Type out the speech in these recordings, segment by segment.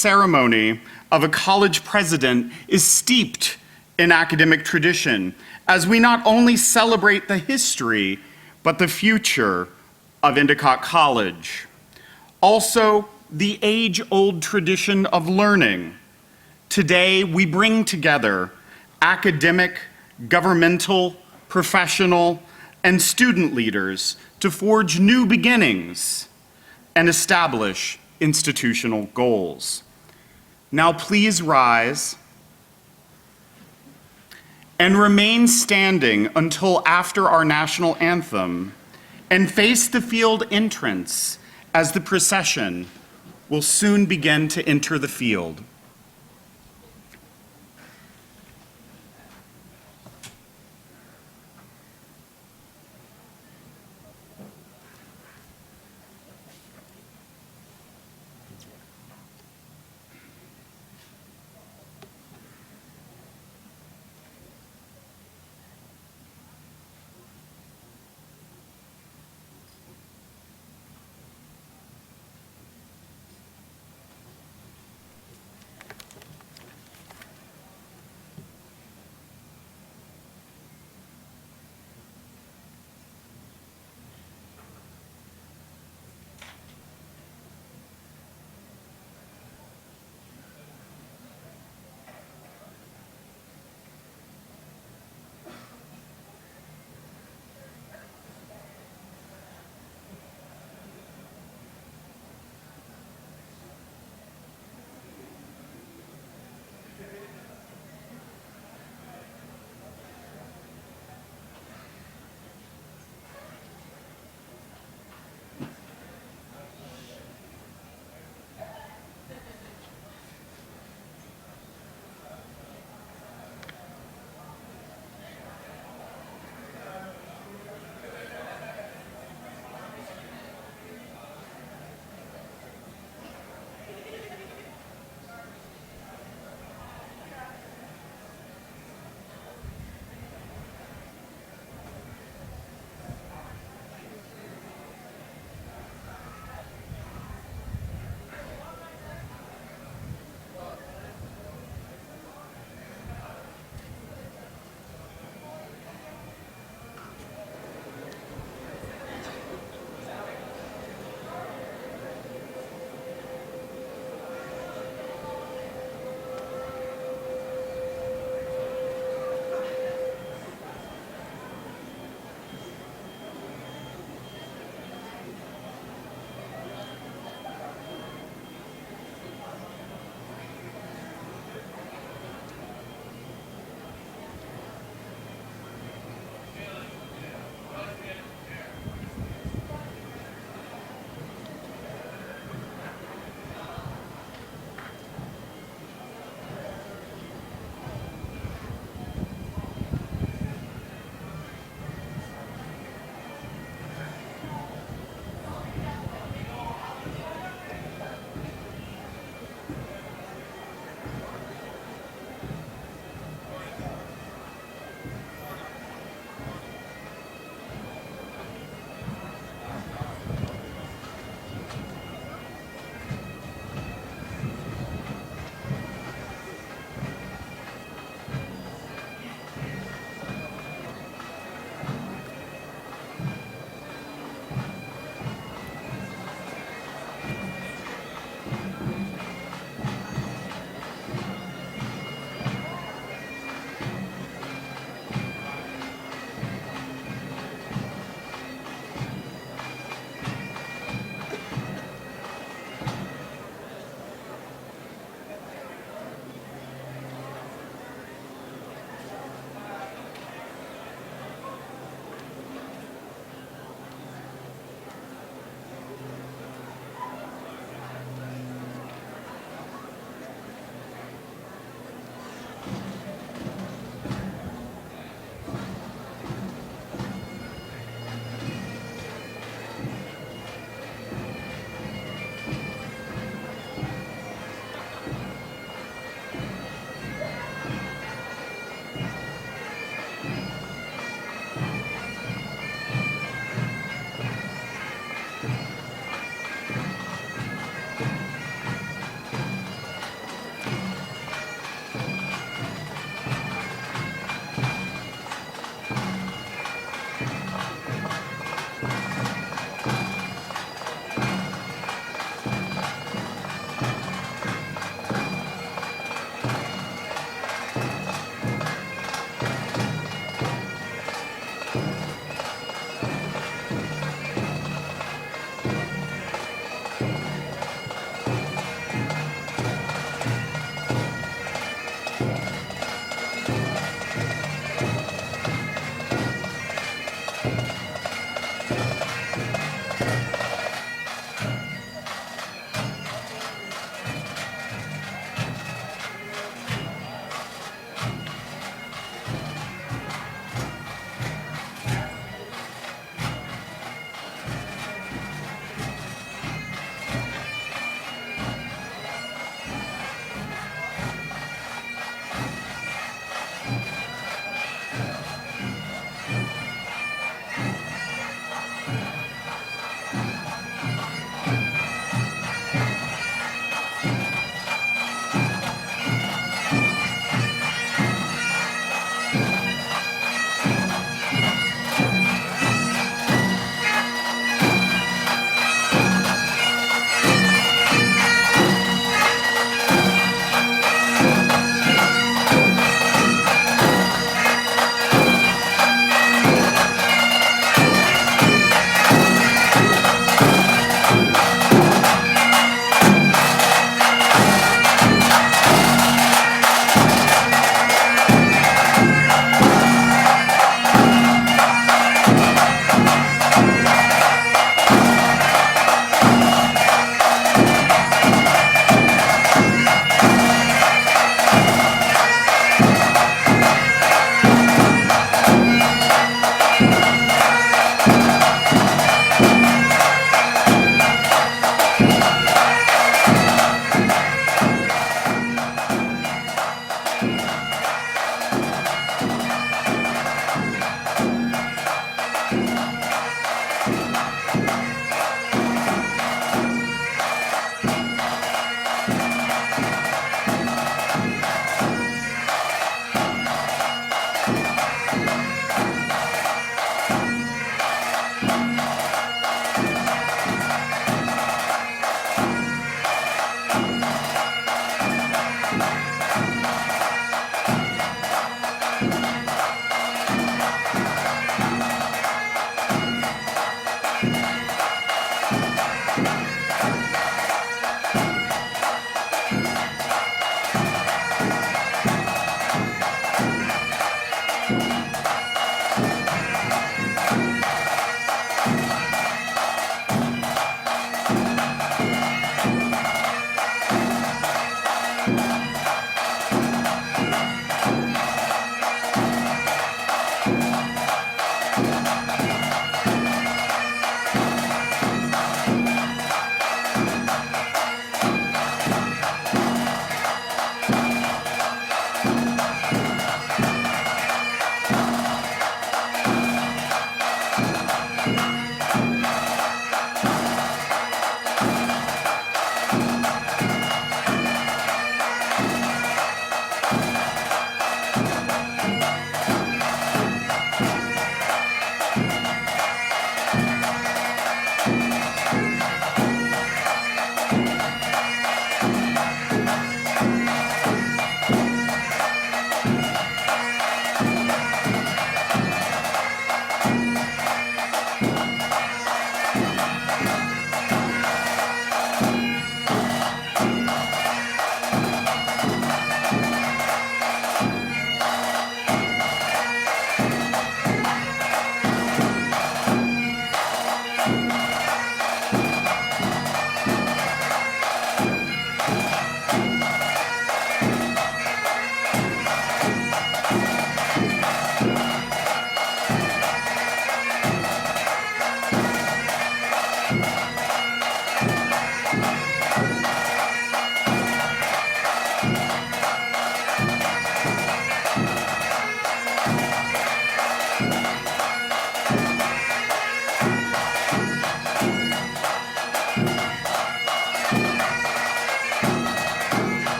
ceremony of a college president is steeped in academic tradition, as we not only celebrate the history, but the future of Endicott College. Also, the age-old tradition of learning. Today, we bring together academic, governmental, professional, and student leaders to forge new beginnings and establish institutional goals. Now please rise and remain standing until after our national anthem and face the field entrance as the procession will soon begin to enter the field.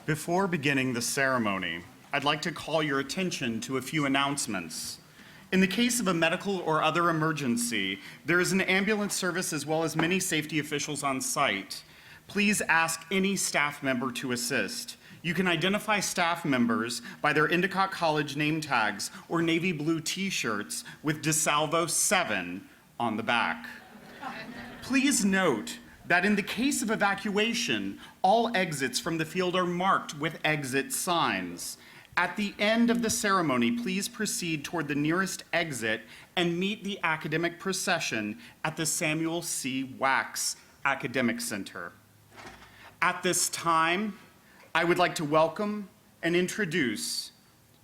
Before beginning the ceremony, I'd like to call your attention to a few announcements. In the case of a medical or other emergency, there is an ambulance service as well as many safety officials on site. Please ask any staff member to assist. You can identify staff members by their Endicott College name tags or navy blue t-shirts with DiSalvo 7 on the back. Please note that in the case of evacuation, all exits from the field are marked with exit signs. At the end of the ceremony, please proceed toward the nearest exit and meet the academic procession at the Samuel C. Wax Academic Center. At this time, I would like to welcome and introduce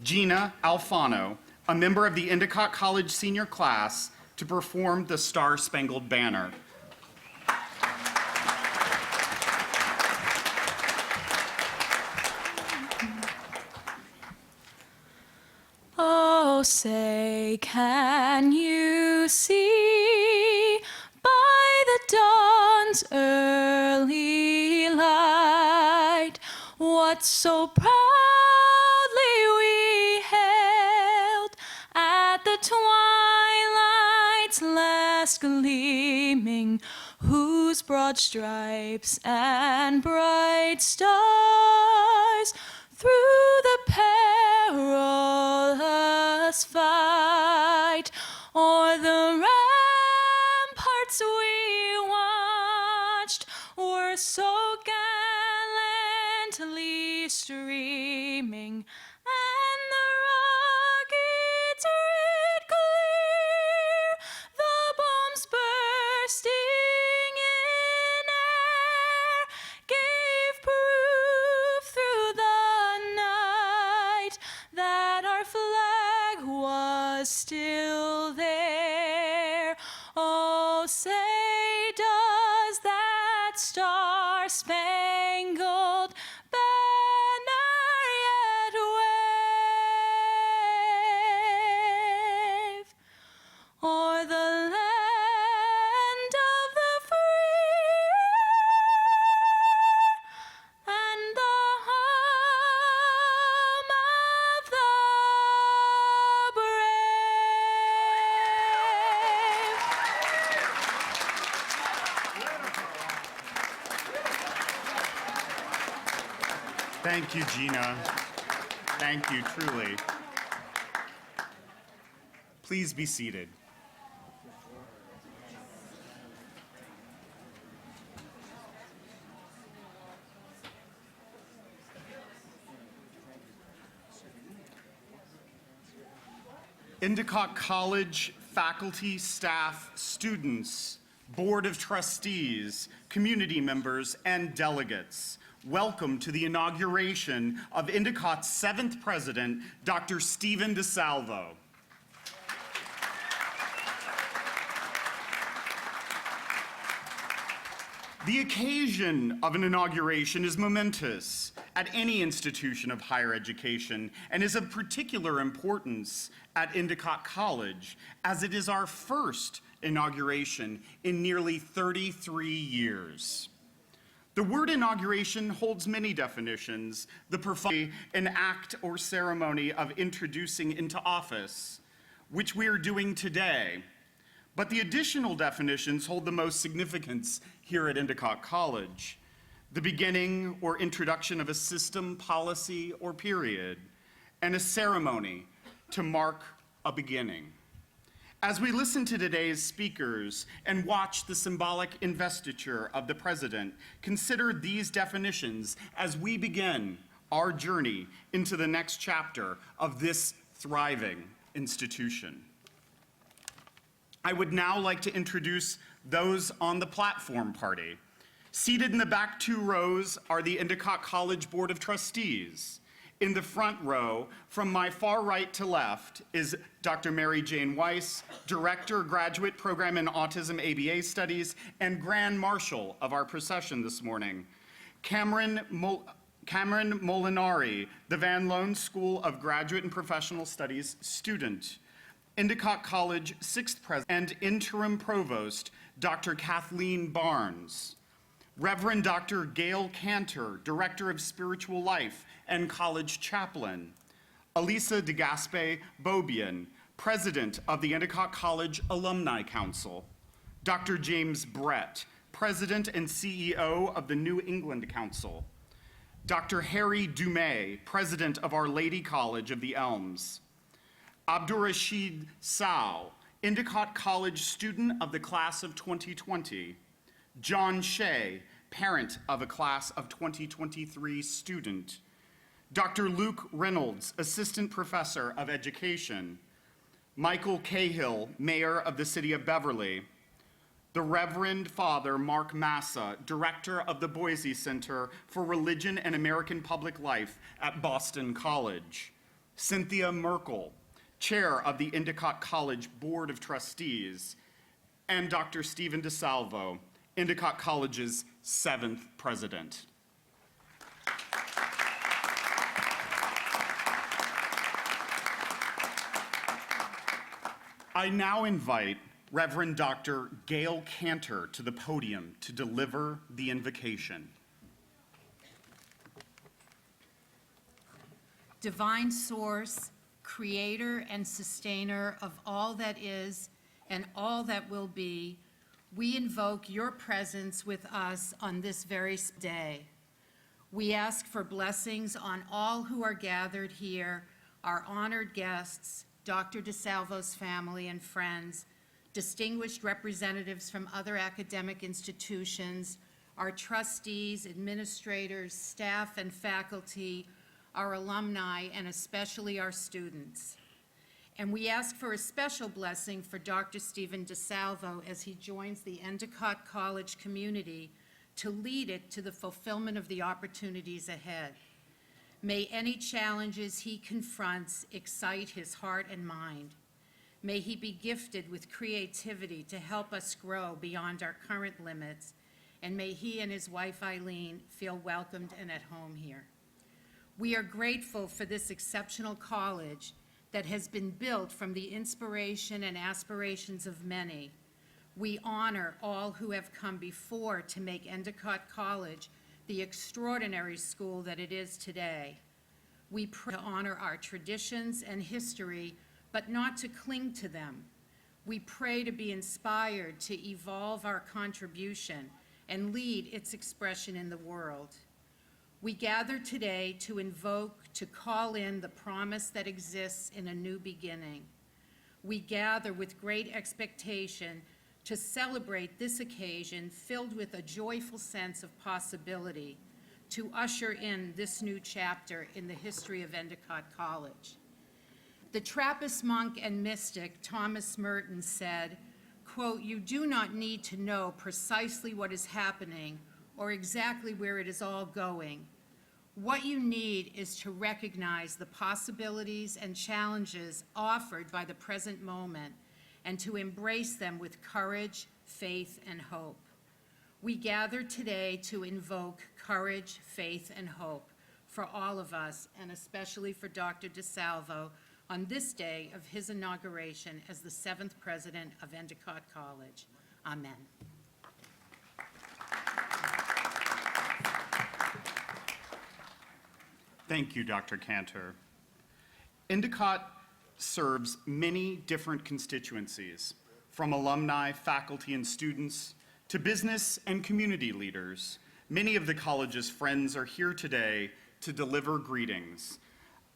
Gina Alfano, a member of the Endicott College senior class, to perform the Star-Spangled Banner. Oh, say, can you see by the dawn's early light what so proudly we hailed at the twilight's last gleaming, whose broad stripes and bright stars through the perilous fight o'er the ramparts we watched were so gallantly streaming, and the rockets red clear, the bombs bursting in air, gave proof through the night that our flag was still there. Oh, say, does that star-spangled banner yet wave o'er the land of the free and the home of the brave? Thank you, Gina. Thank you, truly. Please be seated. Endicott College faculty, staff, students, Board of Trustees, community members, and delegates, welcome to the inauguration of Endicott's 7th president, Dr. Stephen DiSalvo. The occasion of an inauguration is momentous at any institution of higher education and is of particular importance at Endicott College, as it is our first inauguration in nearly 33 years. The word inauguration holds many definitions: an act or ceremony of introducing into office, which we are doing today. But the additional definitions hold the most significance here at Endicott College: the beginning or introduction of a system, policy, or period, and a ceremony to mark a beginning. As we listen to today's speakers and watch the symbolic investiture of the president, consider these definitions as we begin our journey into the next chapter of this thriving institution. I would now like to introduce those on the platform party. Seated in the back 2 rows are the Endicott College Board of Trustees. In the front row, from my far right to left, is Dr. Mary Jane Weiss, Director, Graduate Program in Autism ABA Studies, and Grand Marshal of our procession this morning. Cameron Molinari, the Van Loan School of Graduate and Professional Studies student. Endicott College 6th President and Interim Provost, Dr. Kathleen Barnes. Reverend Dr. Gail Cantor, Director of Spiritual Life and College Chaplain. Elisa DeGaspe-Bobian, President of the Endicott College Alumni Council. Dr. James Brett, President and CEO of the New England Council. Dr. Harry Dumais, President of Our Lady College of the Elms. Abdurrashid Sao, Endicott College student of the class of 2020. John Shea, parent of a class of 2023 student. Dr. Luke Reynolds, Assistant Professor of Education. Michael Cahill, Mayor of the City of Beverly. The Reverend Father Mark Massa, Director of the Boise Center for Religion and American Public Life at Boston College. Cynthia Merkel, Chair of the Endicott College Board of Trustees. And Dr. Stephen DiSalvo, Endicott College's 7th President. I now invite Reverend Dr. Gail Cantor to the podium to deliver the invocation. Divine source, creator and sustainer of all that is and all that will be, we invoke your presence with us on this very day. We ask for blessings on all who are gathered here, our honored guests, Dr. DiSalvo's family and friends, distinguished representatives from other academic institutions, our trustees, administrators, staff, and faculty, our alumni, and especially our students. And we ask for a special blessing for Dr. Stephen DiSalvo as he joins the Endicott College community to lead it to the fulfillment of the opportunities ahead. May any challenges he confronts excite his heart and mind. May he be gifted with creativity to help us grow beyond our current limits, and may he and his wife Eileen feel welcomed and at home here. We are grateful for this exceptional college that has been built from the inspiration and aspirations of many. We honor all who have come before to make Endicott College the extraordinary school that it is today. We pray to honor our traditions and history, but not to cling to them. We pray to be inspired to evolve our contribution and lead its expression in the world. We gather today to invoke, to call in the promise that exists in a new beginning. We gather with great expectation to celebrate this occasion filled with a joyful sense of possibility, to usher in this new chapter in the history of Endicott College. The Trappist monk and mystic Thomas Merton said, quote, "You do not need to know precisely what is happening or exactly where it is all going. What you need is to recognize the possibilities and challenges offered by the present moment and to embrace them with courage, faith, and hope." We gather today to invoke courage, faith, and hope for all of us, and especially for Dr. DiSalvo, on this day of his inauguration as the 7th President of Endicott College. Amen. Thank you, Dr. Cantor. Endicott serves many different constituencies, from alumni, faculty, and students to business and community leaders. Many of the college's friends are here today to deliver greetings.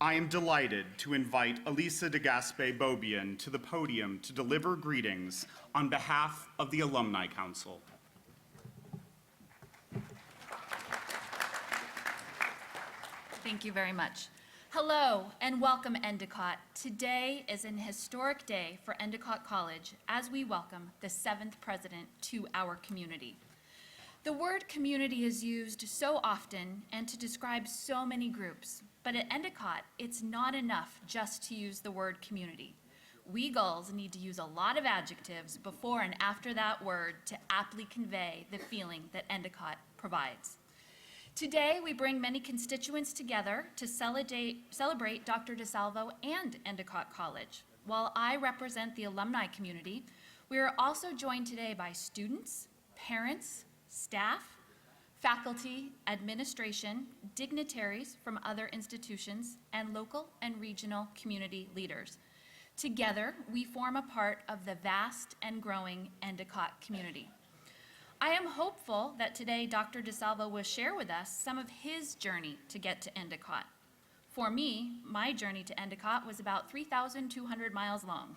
I am delighted to invite Elisa DeGaspe-Bobian to the podium to deliver greetings on behalf of the Alumni Council. Thank you very much. Hello and welcome, Endicott. Today is an historic day for Endicott College as we welcome the 7th president to our community. The word community is used so often and to describe so many groups, but at Endicott, it's not enough just to use the word community. We gulls need to use a lot of adjectives before and after that word to aptly convey the feeling that Endicott provides. Today, we bring many constituents together to celebrate Dr. DiSalvo and Endicott College. While I represent the alumni community, we are also joined today by students, parents, staff, faculty, administration, dignitaries from other institutions, and local and regional community leaders. Together, we form a part of the vast and growing Endicott community. I am hopeful that today Dr. DiSalvo will share with us some of his journey to get to Endicott. For me, my journey to Endicott was about 3,200 miles long.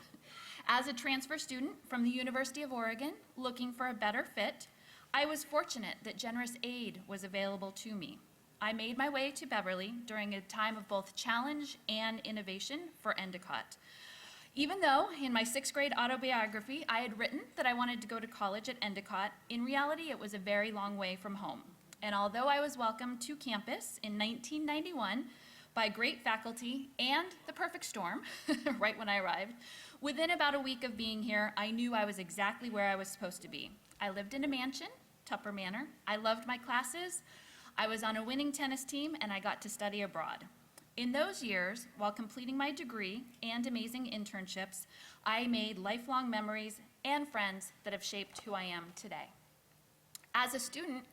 As a transfer student from the University of Oregon looking for a better fit, I was fortunate that generous aid was available to me. I made my way to Beverly during a time of both challenge and innovation for Endicott. Even though in my 6th grade autobiography I had written that I wanted to go to college at Endicott, in reality it was a very long way from home. And although I was welcomed to campus in 1991 by great faculty and the perfect storm right when I arrived, within about a week of being here, I knew I was exactly where I was supposed to be. I lived in a mansion, Tupper Manor. I loved my classes. I was on a winning tennis team, and I got to study abroad. In those years, while completing my degree and amazing internships, I made lifelong memories and friends that have shaped who I am today. As a student,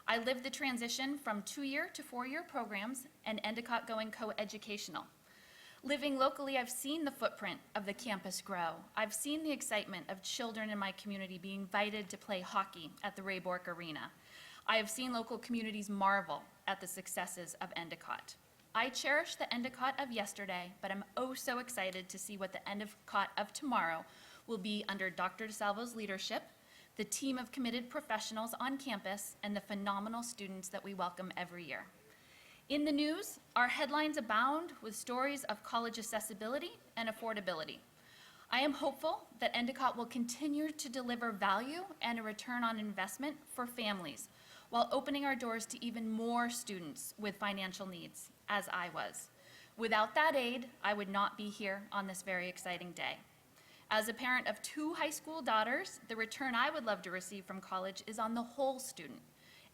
I lived the transition from 2-year to 4-year programs and Endicott going co-educational. Living locally, I've seen the footprint of the campus grow. I've seen the excitement of children in my community being invited to play hockey at the Ray Bork Arena. I have seen local communities marvel at the successes of Endicott. I cherish the Endicott of yesterday, but I'm oh so excited to see what the Endicott of tomorrow will be under Dr. DiSalvo's leadership, the team of committed professionals on campus, and the phenomenal students that we welcome every year. In the news, our headlines abound with stories of college accessibility and affordability. I am hopeful that Endicott will continue to deliver value and a return on investment for families while opening our doors to even more students with financial needs, as I was. Without that aid, I would not be here on this very exciting day. As a parent of 2 high school daughters, the return I would love to receive from college is on the whole student: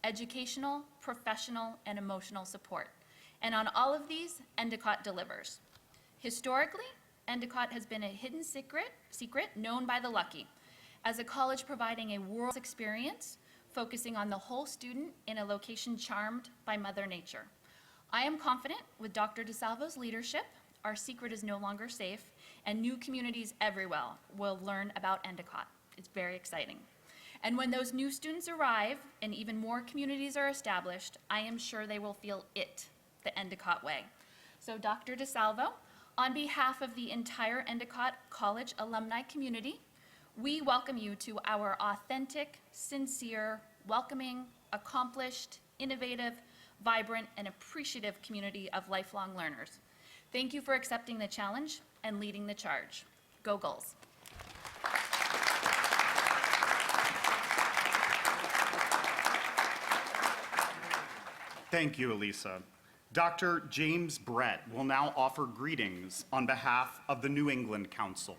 educational, professional, and emotional support. And on all of these, Endicott delivers. Historically, Endicott has been a hidden secret known by the lucky, as a college providing a world experience, focusing on the whole student in a location charmed by Mother Nature. I am confident with Dr. DiSalvo's leadership, our secret is no longer safe, and new communities everywhere will learn about Endicott. It's very exciting. And when those new students arrive and even more communities are established, I am sure they will feel it, the Endicott way. So Dr. DiSalvo, on behalf of the entire Endicott College alumni community, we welcome you to our authentic, sincere, welcoming, accomplished, innovative, vibrant, and appreciative community of lifelong learners. Thank you for accepting the challenge and leading the charge. Go Gulls. Thank you, Elisa. Dr. James Brett will now offer greetings on behalf of the New England Council.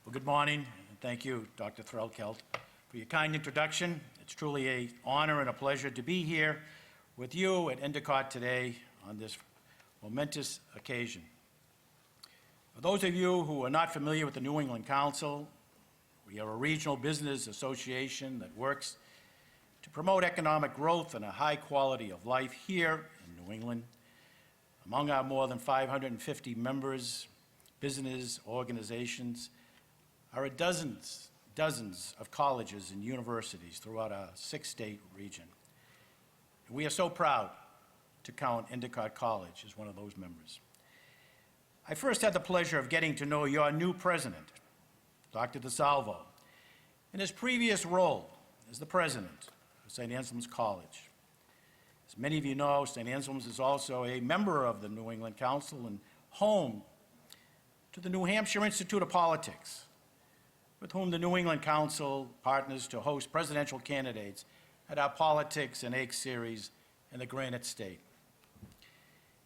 Well, good morning, and thank you, Dr. Threlkeld, for your kind introduction. It's truly an honor and a pleasure to be here with you at Endicott today on this momentous occasion. For those of you who are not familiar with the New England Council, we are a regional business association that works to promote economic growth and a high quality of life here in New England. Among our more than 550 members, business organizations, are dozens of colleges and universities throughout our 6-state region. And we are so proud to count Endicott College as one of those members. I first had the pleasure of getting to know your new president, Dr. DiSalvo, in his previous role as the president of St. Anselm's College. As many of you know, St. Anselm's is also a member of the New England Council and home to the New Hampshire Institute of Politics, with whom the New England Council partners to host presidential candidates at our Politics and Aches series in the Granite State.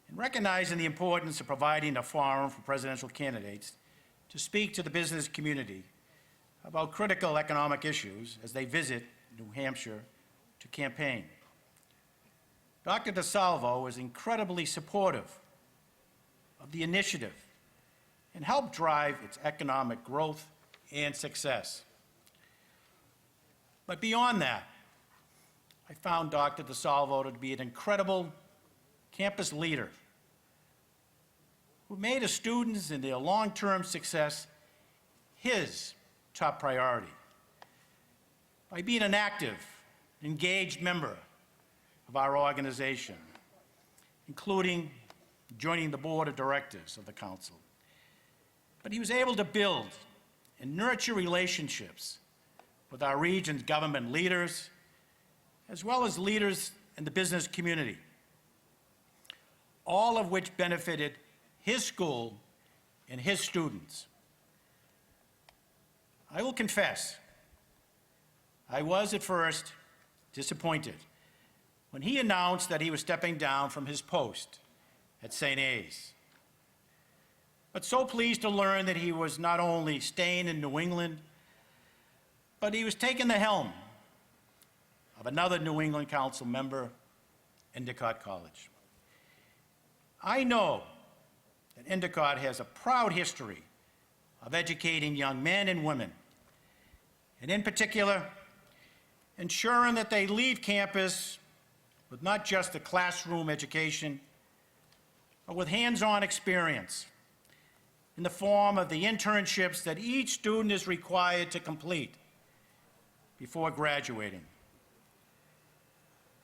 In recognizing the importance of providing a forum for presidential candidates to speak to the business community about critical economic issues as they visit New Hampshire to campaign, Dr. DiSalvo is incredibly supportive of the initiative and helped drive its economic growth and success. But beyond that, I found Dr. DiSalvo to be an incredible campus leader who made his students and their long-term success his top priority by being an active, engaged member of our organization, including joining the board of directors of the council. But he was able to build and nurture relationships with our region's government leaders, as well as leaders in the business community, all of which benefited his school and his students. I will confess, I was at first disappointed when he announced that he was stepping down from his post at St. A's. But so pleased to learn that he was not only staying in New England, but he was taking the helm of another New England Council member, Endicott College. I know that Endicott has a proud history of educating young men and women, and in particular, ensuring that they leave campus with not just a classroom education, but with hands-on experience in the form of the internships that each student is required to complete before graduating.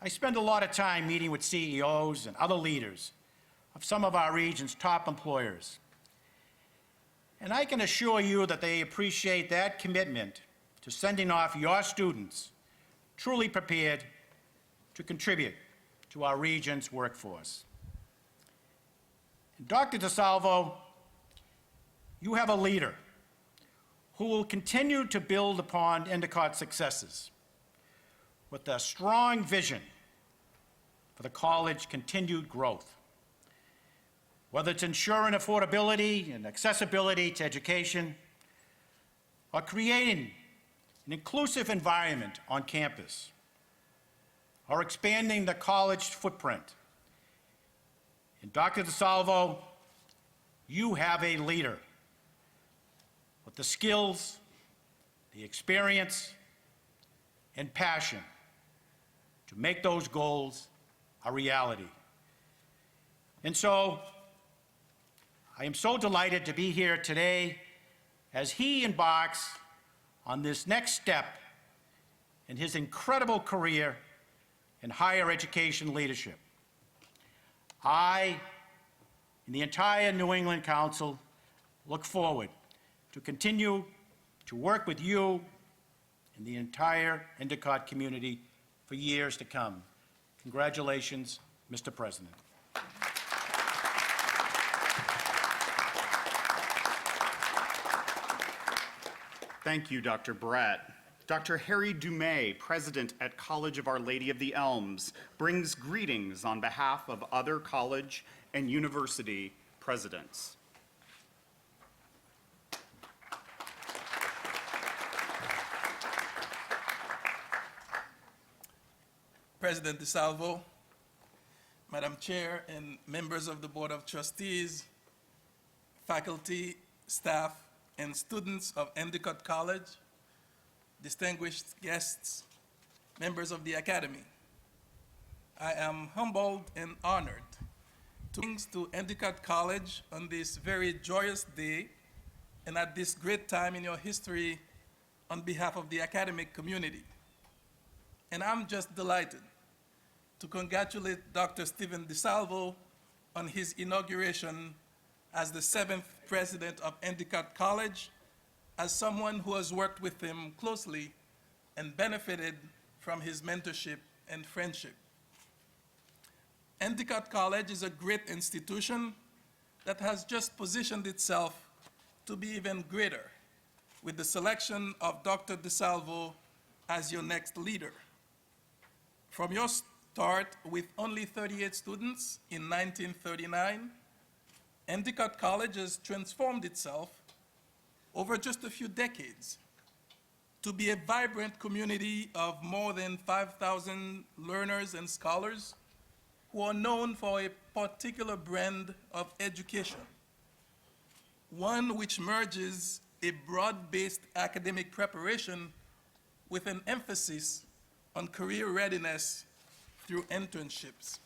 I spend a lot of time meeting with CEOs and other leaders of some of our region's top employers. And I can assure you that they appreciate that commitment to sending off your students truly prepared to contribute to our region's workforce. And Dr. DiSalvo, you have a leader who will continue to build upon Endicott's successes with a strong vision for the college's continued growth. Whether it's ensuring affordability and accessibility to education, or creating an inclusive environment on campus, or expanding the college footprint. And Dr. DiSalvo, you have a leader with the skills, the experience, and passion to make those goals a reality. And so, I am so delighted to be here today as he embarks on this next step in his incredible career in higher education leadership. I and the entire New England Council look forward to continue to work with you and the entire Endicott community for years to come. Congratulations, Mr. President. Thank you, Dr. Brett. Dr. Harry Dumais, President at College of Our Lady of the Elms, brings greetings on behalf of other college and university presidents. President DiSalvo, Madam Chair, and members of the Board of Trustees, faculty, staff, and students of Endicott College, distinguished guests, members of the Academy. I am humbled and honored to bring to Endicott College on this very joyous day and at this great time in your history on behalf of the academic community. And I'm just delighted to congratulate Dr. Stephen DiSalvo on his inauguration as the 7th president of Endicott College, as someone who has worked with him closely and benefited from his mentorship and friendship. Endicott College is a great institution that has just positioned itself to be even greater with the selection of Dr. DiSalvo as your next leader. From your start with only 38 students in 1939, Endicott College has transformed itself over just a few decades to be a vibrant community of more than 5,000 learners and scholars who are known for a particular brand of education, one which merges a broad-based academic preparation with an emphasis on career readiness through internships.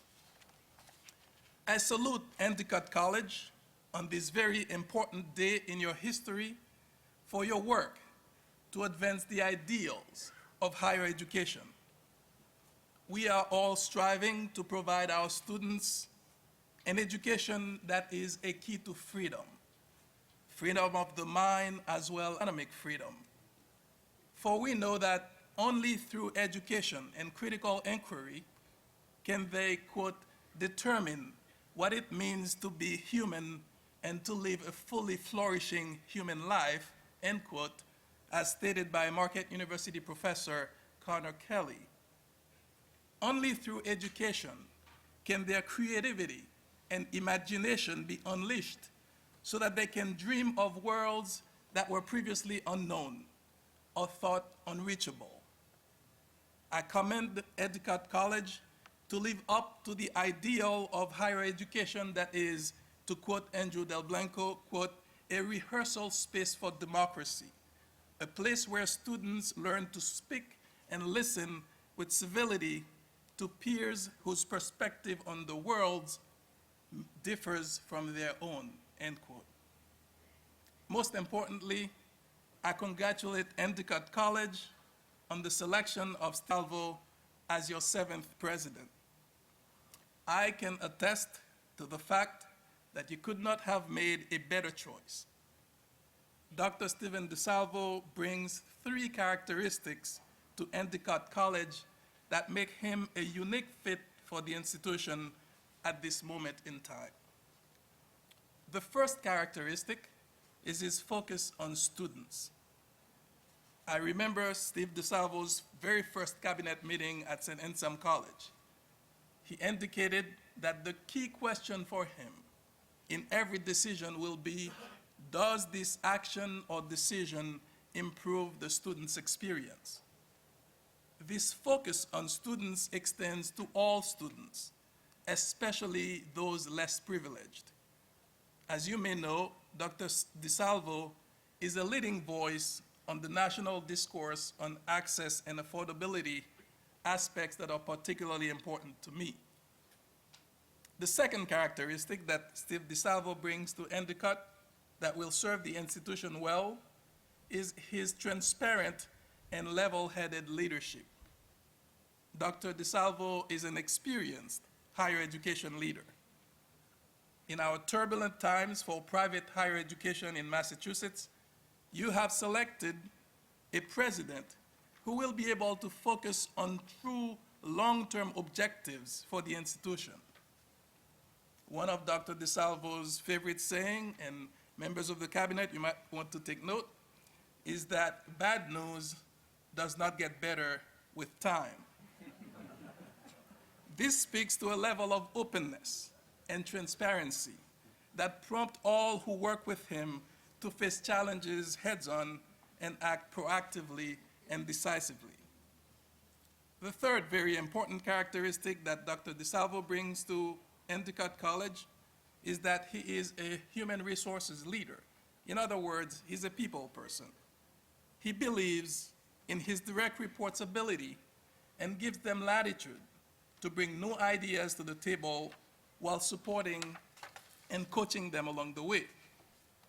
I salute Endicott College on this very important day in your history for your work to advance the ideals of higher education. We are all striving to provide our students an education that is a key to freedom, freedom of the mind as well as economic freedom. For we know that only through education and critical inquiry can they, quote, determine what it means to be human and to live a fully flourishing human life, end quote, as stated by Marquette University professor Connor Kelly. Only through education can their creativity and imagination be unleashed so that they can dream of worlds that were previously unknown or thought unreachable. I commend Endicott College to live up to the ideal of higher education that is, to quote Andrew Del Blanco, quote, a rehearsal space for democracy, a place where students learn to speak and listen with civility to peers whose perspective on the world differs from their own, end quote. Most importantly, I congratulate Endicott College on the selection of DiSalvo as your 7th president. I can attest to the fact that you could not have made a better choice. Dr. Stephen DiSalvo brings 3 characteristics to Endicott College that make him a unique fit for the institution at this moment in time. The first characteristic is his focus on students. I remember Steve DiSalvo's very first cabinet meeting at St. Anselm College. He indicated that the key question for him in every decision will be, does this action or decision improve the student's experience? This focus on students extends to all students, especially those less privileged. As you may know, Dr. DiSalvo is a leading voice on the national discourse on access and affordability, aspects that are particularly important to me. The second characteristic that Steve DiSalvo brings to Endicott that will serve the institution well is his transparent and level-headed leadership. Dr. DiSalvo is an experienced higher education leader. In our turbulent times for private higher education in Massachusetts, you have selected a president who will be able to focus on true long-term objectives for the institution. One of Dr. DiSalvo's favorite saying, and members of the cabinet, you might want to take note, is that bad news does not get better with time. This speaks to a level of openness and transparency that prompt all who work with him to face challenges heads-on and act proactively and decisively. The third very important characteristic that Dr. DiSalvo brings to Endicott College is that he is a human resources leader. In other words, he's a people person. He believes in his direct reports' ability and gives them latitude to bring new ideas to the table while supporting and coaching them along the way.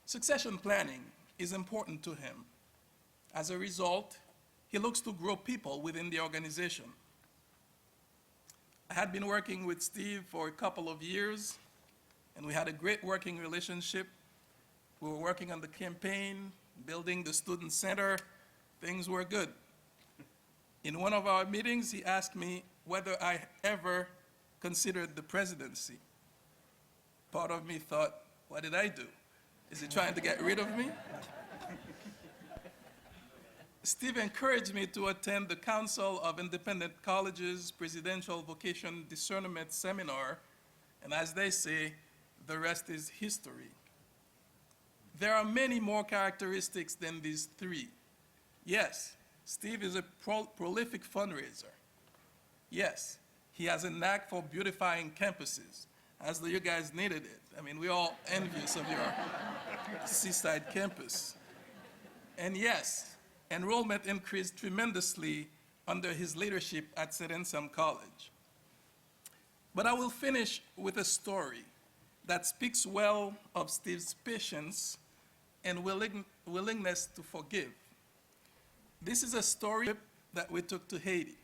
Succession planning is important to him. As a result, he looks to grow people within the organization. I had been working with Steve for a couple of years, and we had a great working relationship. We were working on the campaign, building the student center. Things were good. In one of our meetings, he asked me whether I ever considered the presidency. Part of me thought, what did I do? Is he trying to get rid of me? Steve encouraged me to attend the Council of Independent Colleges Presidential Vocation Discernment Seminar, and as they say, the rest is history. There are many more characteristics than these 3. Yes, Steve is a prolific fundraiser. Yes, he has a knack for beautifying campuses, as though you guys needed it. I mean, we're all envious of your seaside campus. And yes, enrollment increased tremendously under his leadership at St. Anselm College. But I will finish with a story that speaks well of Steve's patience and willingness to forgive. This is a story that we took to Haiti.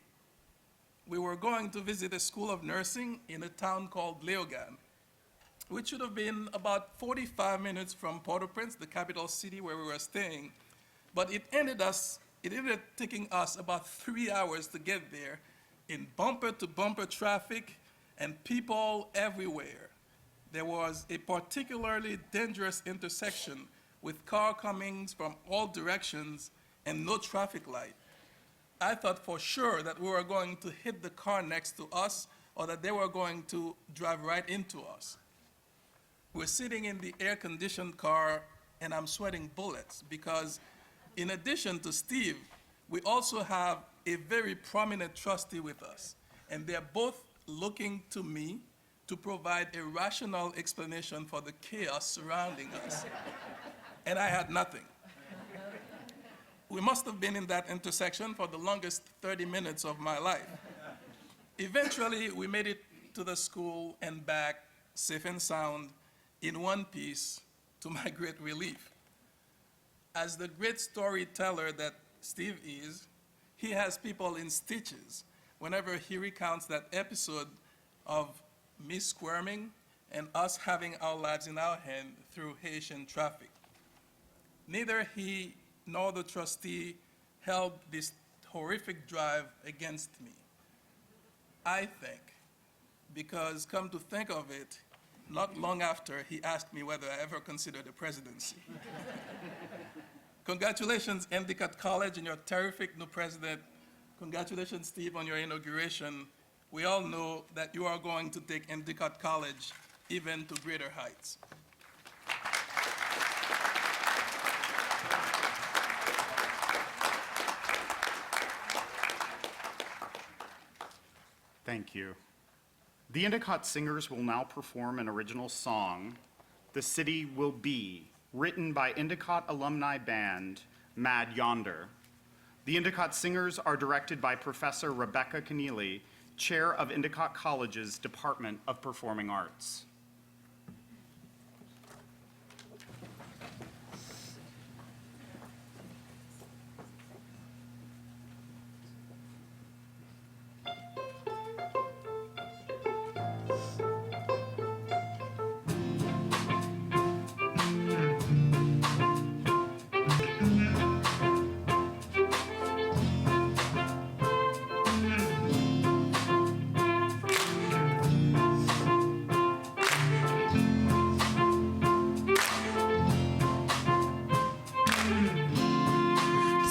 We were going to visit a school of nursing in a town called Léogâne, which should have been about 45 minutes from Port-au-Prince, the capital city where we were staying, but it ended up taking us about 3 hours to get there in bumper-to-bumper traffic and people everywhere. There was a particularly dangerous intersection with car coming from all directions and no traffic light. I thought for sure that we were going to hit the car next to us or that they were going to drive right into us. We're sitting in the air-conditioned car and I'm sweating bullets because in addition to Steve, we also have a very prominent trustee with us, and they're both looking to me to provide a rational explanation for the chaos surrounding us. And I had nothing. We must have been in that intersection for the longest 30 minutes of my life. Eventually, we made it to the school and back safe and sound in one piece, to my great relief. As the great storyteller that Steve is, he has people in stitches whenever he recounts that episode of me squirming and us having our lives in our hand through Haitian traffic. Neither he nor the trustee held this horrific drive against me. I think, because come to think of it, not long after, he asked me whether I ever considered the presidency. Congratulations, Endicott College, and your terrific new president. Congratulations, Steve, on your inauguration. We all know that you are going to take Endicott College even to greater heights. Thank you. The Endicott Singers will now perform an original song, "The City Will Be," written by Endicott Alumni Band, Mad Yonder. The Endicott Singers are directed by Professor Rebecca Keneally, Chair of Endicott College's Department of Performing Arts.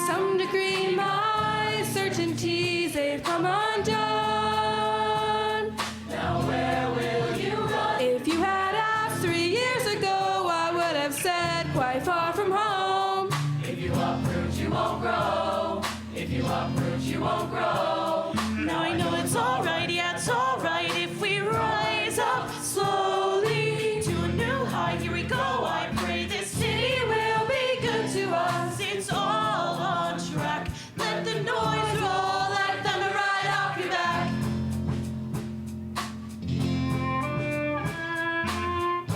Some degree, my certainties they've come undone. Now where will you run? If you had asked 3 years ago, I would have said quite far from home. If you uproot, you won't grow. If you uproot, you won't grow. Now I know it's alright, yeah, it's alright if we rise up slowly to a new height. Here we go. I pray this city will be good to us. It's all on track. Let the noise roll, let thunder right off your back.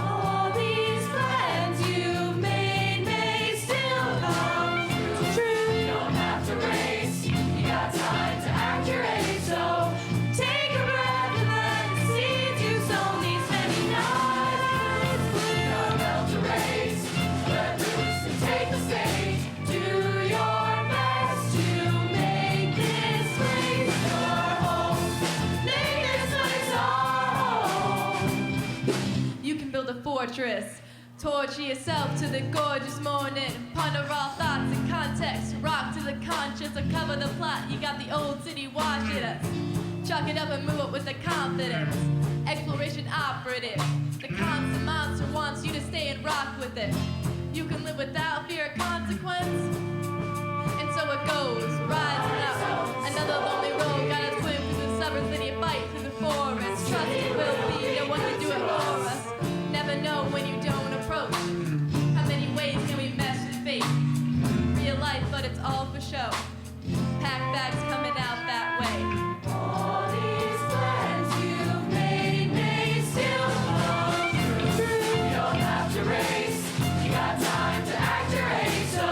All these plans you've made may still come true. You don't have to race, you got time to act your age. So take a breath and let the seeds you sown these many nights bloom. Not about to race, let loose and take the stage. Do your best to make this place your home. Make this place our home. You can build a fortress. Torture yourself to the gorgeous morning. Ponder all thoughts in context. Rock to the conscience or cover the plot. You got the old city watching us. Chalk it up and move it with the confidence. Exploration operative. The constant monster wants you to stay and rock with it. You can live without fear of consequence. And so it goes, rising up. Another lonely road, gotta swim through the suburbs, then you fight through the forest. Trust it will be, no one can do it for us. Never know when you don't approach. How many ways can we mess with fate? Real life, but it's all for show. Pack bags coming out that way. All these plans you've made may still come true. You don't have to race, you got time to activate. So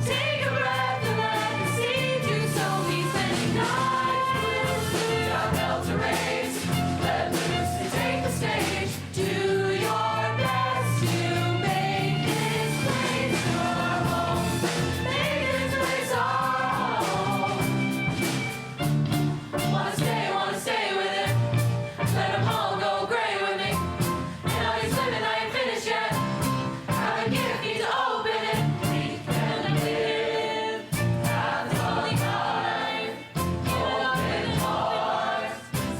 take a breath and let the seeds you sow be spending nights blue. You got hell to raise, let loose and take the stage. Do your best to make this place your home. Make this place our home. Wanna stay with it. Let them all go gray with me. And all these living, I ain't finished yet. Have a gift, need to open it. We can live, have a life, open heart,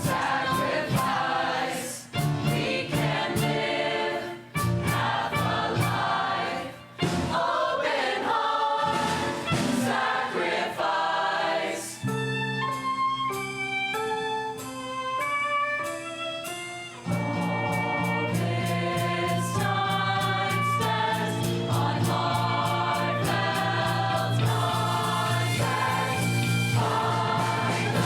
sacrifice. We can live, have a life, open heart, sacrifice. All this time spent on heartfelt contact, find the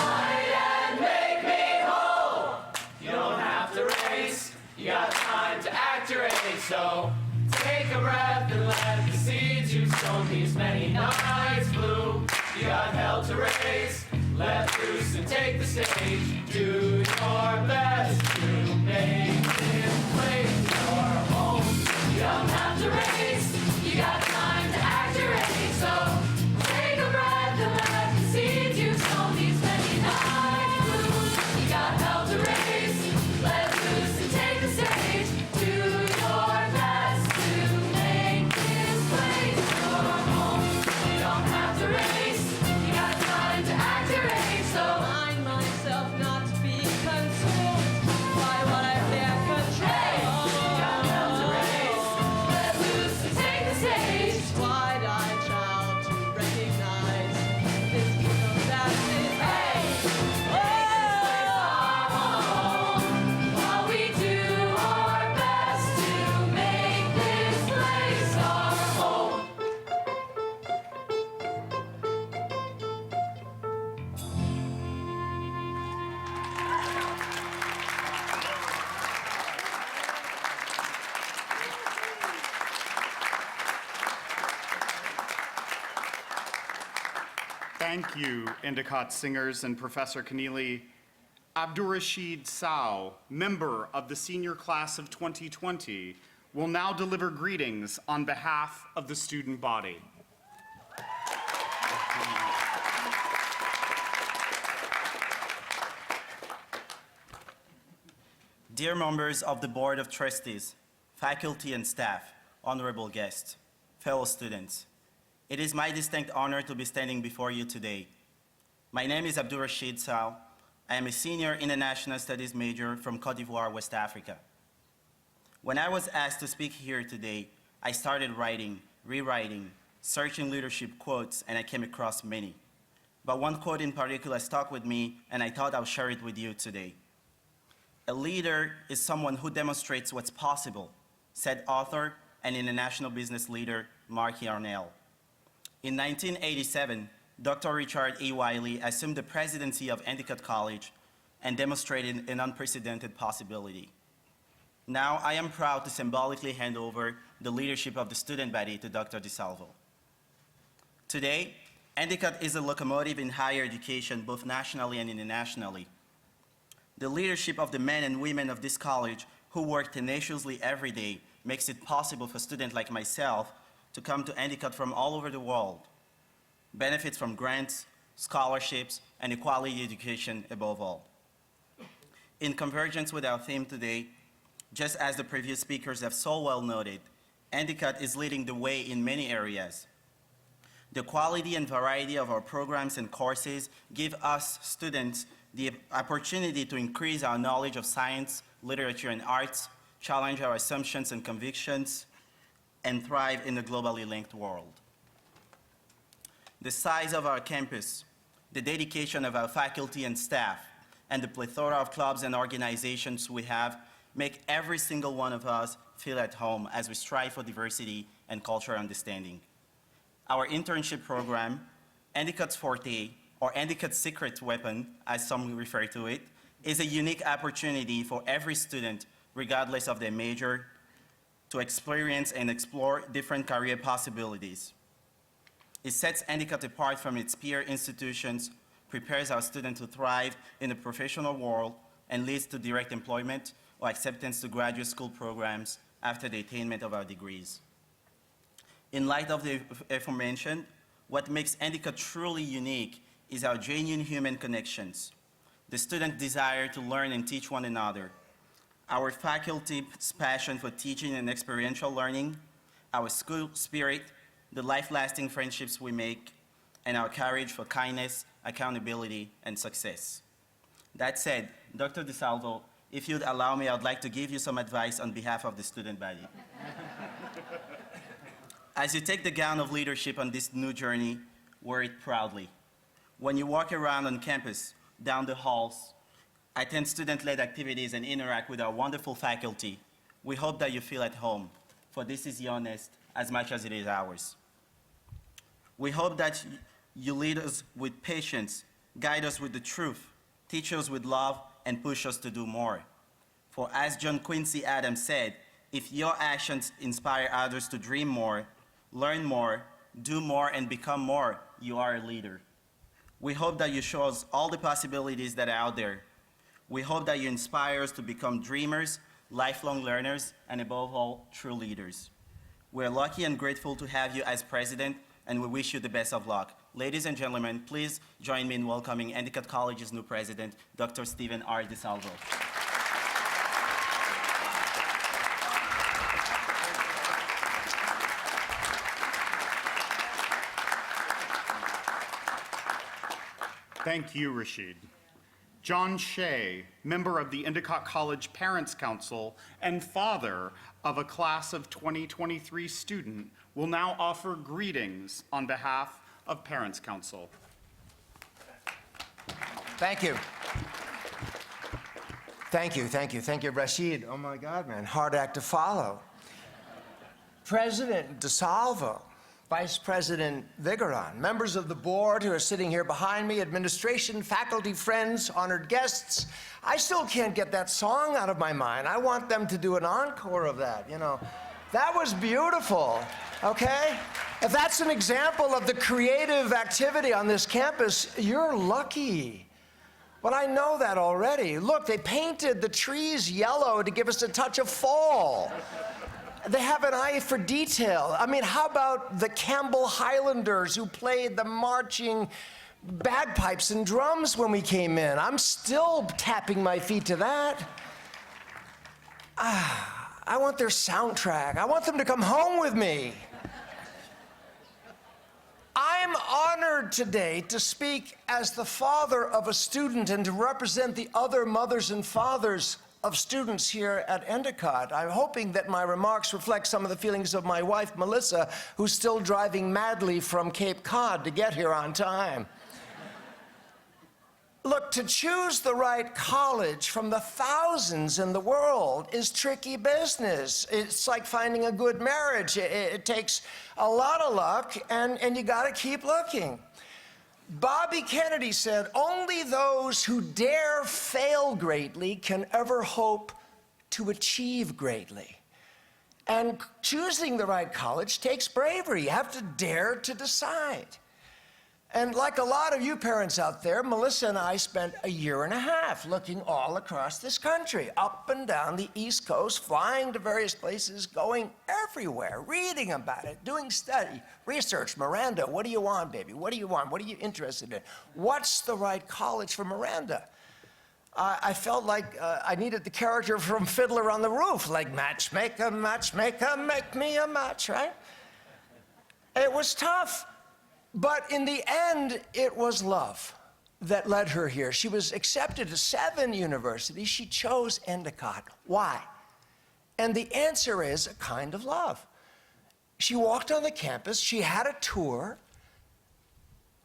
light and make me whole. You don't have to race, you got time to activate. So take a breath and let the seeds you've sown these many nights bloom. You got hell to raise, let loose and take the stage. Do your best to make this place your home. You don't have to race, you got time to activate. So take a breath and let the seeds you've sown these many nights bloom. You got hell to raise, let loose and take the stage. Do your best to make this place your home. You don't have to race, you got time to activate. So Remind myself not to be consumed by what I can't control. got hell to race, let loose and take the stage. Wide-eyed child to recognize this kingdom that is While we do our best to make this place our home. Thank you, Endicott singers and Professor Keneally. Abdurrashid Sow, member of the senior class of 2020, will now deliver greetings on behalf of the student body. Dear members of the Board of Trustees, faculty and staff, honorable guests, fellow students, it is my distinct honor to be standing before you today. My name is Abdurrashid Sow. I am a senior international studies major from Côte d'Ivoire, West Africa. When I was asked to speak here today, I started writing, rewriting, searching leadership quotes, and I came across many. But one quote in particular stuck with me, and I thought I'll share it with you today. A leader is someone who demonstrates what's possible, said author and international business leader Mark Yarnell. In 1987, Dr. Richard E. Wiley assumed the presidency of Endicott College and demonstrated an unprecedented possibility. Now I am proud to symbolically hand over the leadership of the student body to Dr. DiSalvo. Today, Endicott is a locomotive in higher education both nationally and internationally. The leadership of the men and women of this college who work tenaciously every day makes it possible for students like myself to come to Endicott from all over the world, benefits from grants, scholarships, and a quality education above all. In convergence with our theme today, just as the previous speakers have so well noted, Endicott is leading the way in many areas. The quality and variety of our programs and courses give us students the opportunity to increase our knowledge of science, literature, and arts, challenge our assumptions and convictions, and thrive in a globally linked world. The size of our campus, the dedication of our faculty and staff, and the plethora of clubs and organizations we have make every single one of us feel at home as we strive for diversity and cultural understanding. Our internship program, Endicott's forte, or Endicott's secret weapon, as some refer to it, is a unique opportunity for every student, regardless of their major, to experience and explore different career possibilities. It sets Endicott apart from its peer institutions, prepares our students to thrive in the professional world, and leads to direct employment or acceptance to graduate school programs after the attainment of our degrees. In light of the aforementioned, what makes Endicott truly unique is our genuine human connections, the student desire to learn and teach one another, our faculty's passion for teaching and experiential learning, our school spirit, the life-lasting friendships we make, and our courage for kindness, accountability, and success. That said, Dr. DiSalvo, if you'd allow me, I'd like to give you some advice on behalf of the student body. As you take the gown of leadership on this new journey, wear it proudly. When you walk around on campus, down the halls, attend student-led activities, and interact with our wonderful faculty, we hope that you feel at home, for this is your nest as much as it is ours. We hope that you lead us with patience, guide us with the truth, teach us with love, and push us to do more. For as John Quincy Adams said, if your actions inspire others to dream more, learn more, do more, and become more, you are a leader. We hope that you show us all the possibilities that are out there. We hope that you inspire us to become dreamers, lifelong learners, and above all, true leaders. We're lucky and grateful to have you as president, and we wish you the best of luck. Ladies and gentlemen, please join me in welcoming Endicott College's new president, Dr. Stephen R. DiSalvo. Thank you, Rashid. John Shea, member of the Endicott College Parents Council and father of a class of 2023 student, will now offer greetings on behalf of Parents Council. Thank you. Thank you, thank you, thank you, Rashid. Oh my God, man, hard act to follow. President DiSalvo, Vice President Vigoron, members of the board who are sitting here behind me, administration, faculty, friends, honored guests. I still can't get that song out of my mind. I want them to do an encore of that, you know. That was beautiful, okay? If that's an example of the creative activity on this campus, you're lucky. But I know that already. Look, they painted the trees yellow to give us a touch of fall. They have an eye for detail. I mean, how about the Campbell Highlanders who played the marching bagpipes and drums when we came in? I'm still tapping my feet to that. I want their soundtrack. I want them to come home with me. I'm honored today to speak as the father of a student and to represent the other mothers and fathers of students here at Endicott. I'm hoping that my remarks reflect some of the feelings of my wife, Melissa, who's still driving madly from Cape Cod to get here on time. Look, to choose the right college from the thousands in the world is tricky business. It's like finding a good marriage. It takes a lot of luck, and you gotta keep looking. Bobby Kennedy said, only those who dare fail greatly can ever hope to achieve greatly. And choosing the right college takes bravery. You have to dare to decide. And like a lot of you parents out there, Melissa and I spent a year and a half looking all across this country, up and down the East Coast, flying to various places, going everywhere, reading about it, doing study, research. Miranda, what do you want, baby? What do you want? What are you interested in? What's the right college for Miranda? I felt like I needed the character from Fiddler on the Roof, like matchmaker, matchmaker, make me a match, right? It was tough. But in the end, it was love that led her here. She was accepted to 7 universities. She chose Endicott. Why? And the answer is a kind of love. She walked on the campus. She had a tour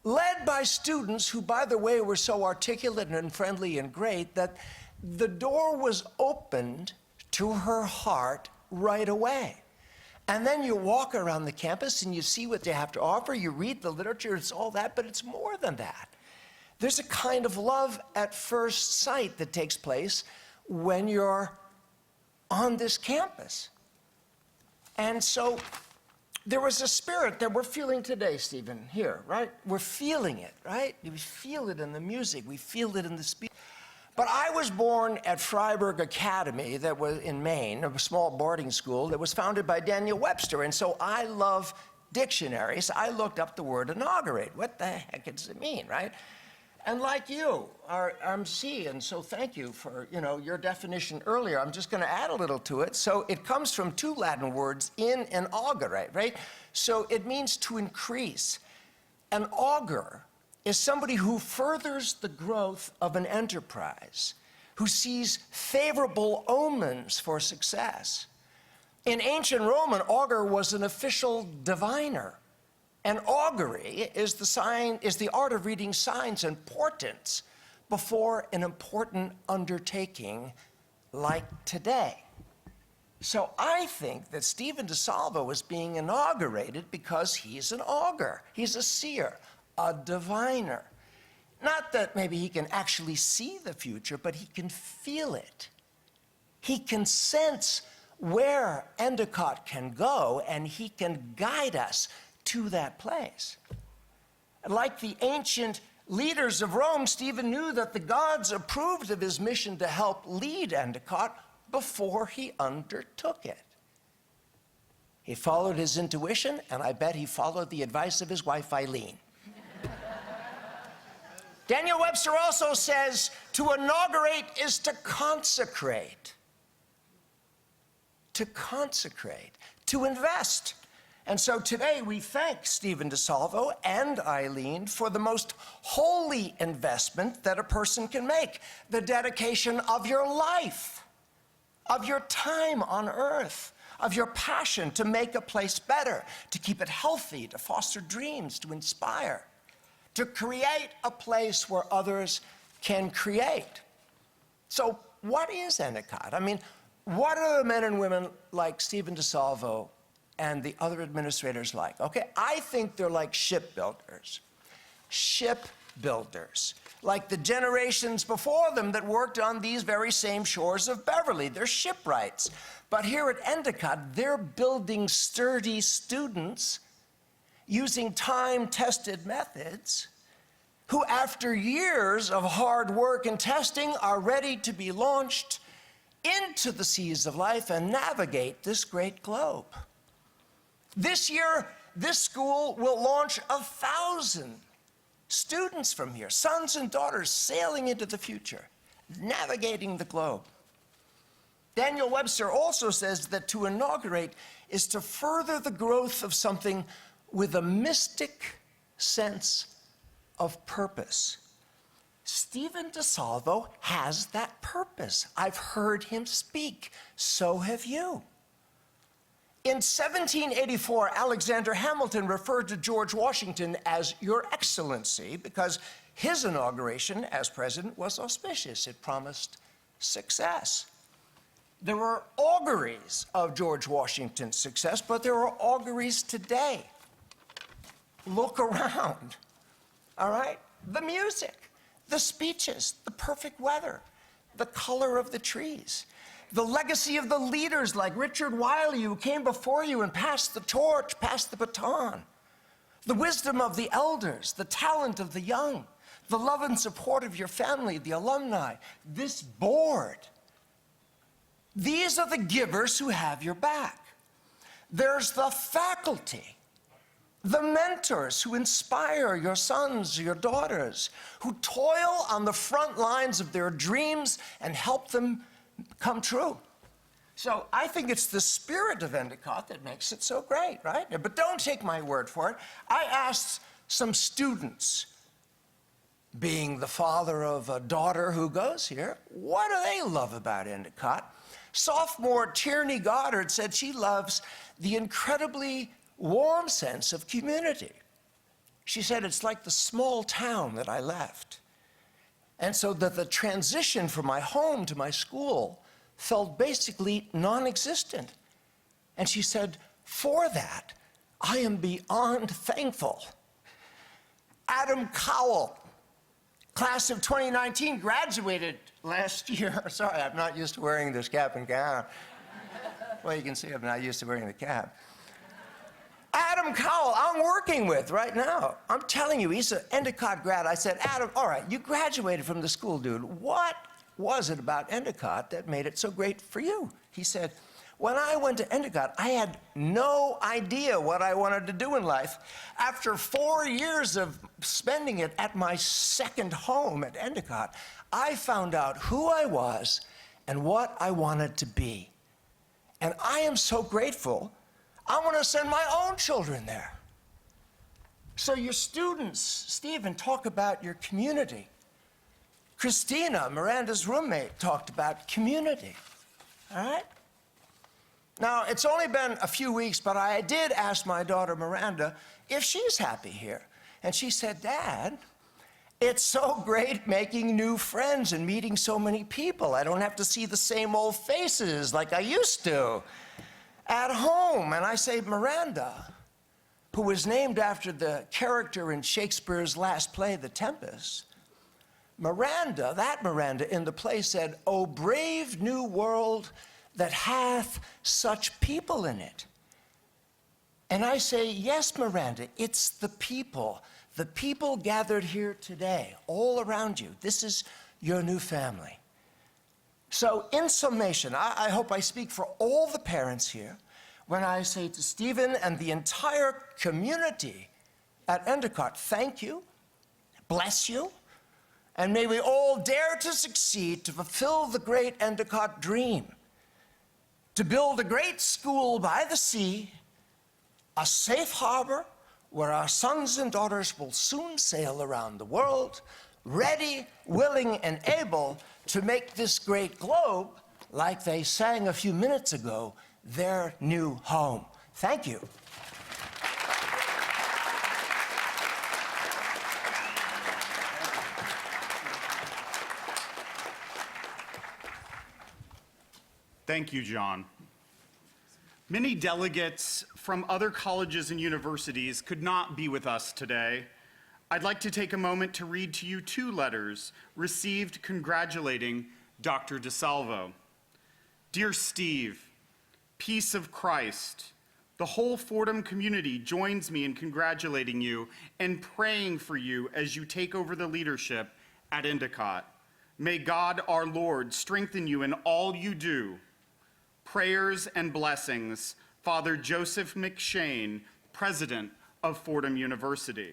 led by students who, by the way, were so articulate and friendly and great that the door was opened to her heart right away. And then you walk around the campus and you see what they have to offer. You read the literature, it's all that, but it's more than that. There's a kind of love at first sight that takes place when you're on this campus. And so there was a spirit that we're feeling today, Stephen, here, right? We're feeling it, right? We feel it in the music. We feel it in the speech. But I was born at Freiburg Academy that was in Maine, a small boarding school that was founded by Daniel Webster. And so I love dictionaries. I looked up the word inaugurate. What the heck does it mean, right? And like you, our MC, and so thank you for, your definition earlier. I'm just going to add a little to it. So it comes from two Latin words, in and augere, right? So it means to increase. An augur is somebody who furthers the growth of an enterprise, who sees favorable omens for success. In ancient Rome, an augur was an official diviner. And augury is the art of reading signs and portents before an important undertaking like today. So I think that Stephen DiSalvo is being inaugurated because he's an augur. He's a seer, a diviner. Not that maybe he can actually see the future, but he can feel it. He can sense where Endicott can go, and he can guide us to that place. Like the ancient leaders of Rome, Stephen knew that the gods approved of his mission to help lead Endicott before he undertook it. He followed his intuition, and I bet he followed the advice of his wife, Eileen. Daniel Webster also says to inaugurate is to consecrate. To consecrate, to invest. And so today we thank Stephen DiSalvo and Eileen for the most holy investment that a person can make, the dedication of your life, of your time on earth, of your passion to make a place better, to keep it healthy, to foster dreams, to inspire, to create a place where others can create. So what is Endicott? I mean, what are the men and women like Stephen DiSalvo and the other administrators like? Okay, I think they're like shipbuilders. Shipbuilders, like the generations before them that worked on these very same shores of Beverly. They're shipwrights. But here at Endicott, they're building sturdy students using time-tested methods who, after years of hard work and testing, are ready to be launched into the seas of life and navigate this great globe. This year, this school will launch 1,000 students from here, sons and daughters sailing into the future, navigating the globe. Daniel Webster also says that to inaugurate is to further the growth of something with a mystic sense of purpose. Stephen DiSalvo has that purpose. I've heard him speak. So have you. In 1784, Alexander Hamilton referred to George Washington as Your Excellency because his inauguration as president was auspicious. It promised success. There were auguries of George Washington's success, but there are auguries today. Look around, all right? The music, the speeches, the perfect weather, the color of the trees, the legacy of the leaders like Richard Wiley, who came before you and passed the torch, passed the baton, the wisdom of the elders, the talent of the young, the love and support of your family, the alumni, this board. These are the givers who have your back. There's the faculty, the mentors who inspire your sons, your daughters, who toil on the front lines of their dreams and help them come true. So I think it's the spirit of Endicott that makes it so great, right? But don't take my word for it. I asked some students, being the father of a daughter who goes here, what do they love about Endicott? Sophomore Tierney Goddard said she loves the incredibly warm sense of community. She said it's like the small town that I left. And so that the transition from my home to my school felt basically non-existent. And she said, For that, I am beyond thankful. Adam Cowell, class of 2019, graduated last year. Sorry, I'm not used to wearing this cap and gown. Well, you can see I'm not used to wearing the cap. Adam Cowell, I'm working with right now. I'm telling you, he's an Endicott grad. I said, Adam, all right, you graduated from the school, dude. What was it about Endicott that made it so great for you? He said, when I went to Endicott, I had no idea what I wanted to do in life. After 4 years of spending it at my second home at Endicott, I found out who I was and what I wanted to be. And I am so grateful. I want to send my own children there. So your students, Stephen, talk about your community. Christina, Miranda's roommate, talked about community. All right? Now, it's only been a few weeks, but I did ask my daughter Miranda if she's happy here. And she said, Dad, it's so great making new friends and meeting so many people. I don't have to see the same old faces like I used to at home. And I say, Miranda, who was named after the character in Shakespeare's last play, The Tempest, Miranda, that Miranda in the play said, "O brave new world that hath such people in it." And I say, yes, Miranda, it's the people gathered here today, all around you. This is your new family. So in summation, I hope I speak for all the parents here when I say to Stephen and the entire community at Endicott, thank you, bless you, and may we all dare to succeed to fulfill the great Endicott dream, to build a great school by the sea, a safe harbor where our sons and daughters will soon sail around the world, ready, willing, and able to make this great globe, like they sang a few minutes ago, their new home. Thank you. Thank you, John. Many delegates from other colleges and universities could not be with us today. I'd like to take a moment to read to you 2 letters received congratulating Dr. DiSalvo. Dear Steve, peace of Christ. The whole Fordham community joins me in congratulating you and praying for you as you take over the leadership at Endicott. May God our Lord strengthen you in all you do. Prayers and blessings, Father Joseph McShane, President of Fordham University.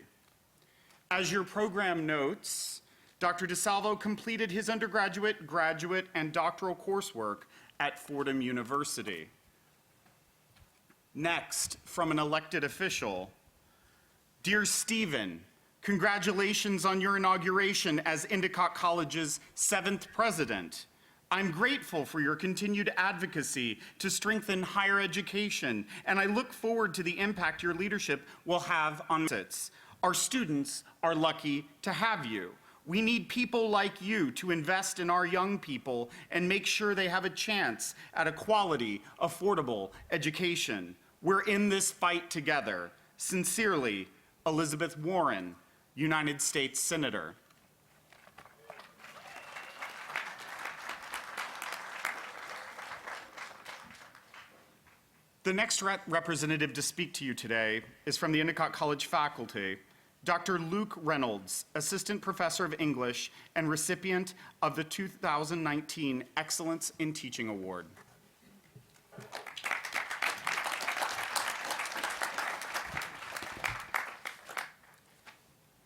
As your program notes, Dr. DiSalvo completed his undergraduate, graduate, and doctoral coursework at Fordham University. Next, from an elected official, Dear Stephen, congratulations on your inauguration as Endicott College's 7th president. I'm grateful for your continued advocacy to strengthen higher education, and I look forward to the impact your leadership will have on us. Our students are lucky to have you. We need people like you to invest in our young people and make sure they have a chance at a quality, affordable education. We're in this fight together. Sincerely, Elizabeth Warren, United States Senator. The next representative to speak to you today is from the Endicott College faculty, Dr. Luke Reynolds, Assistant Professor of English and recipient of the 2019 Excellence in Teaching Award.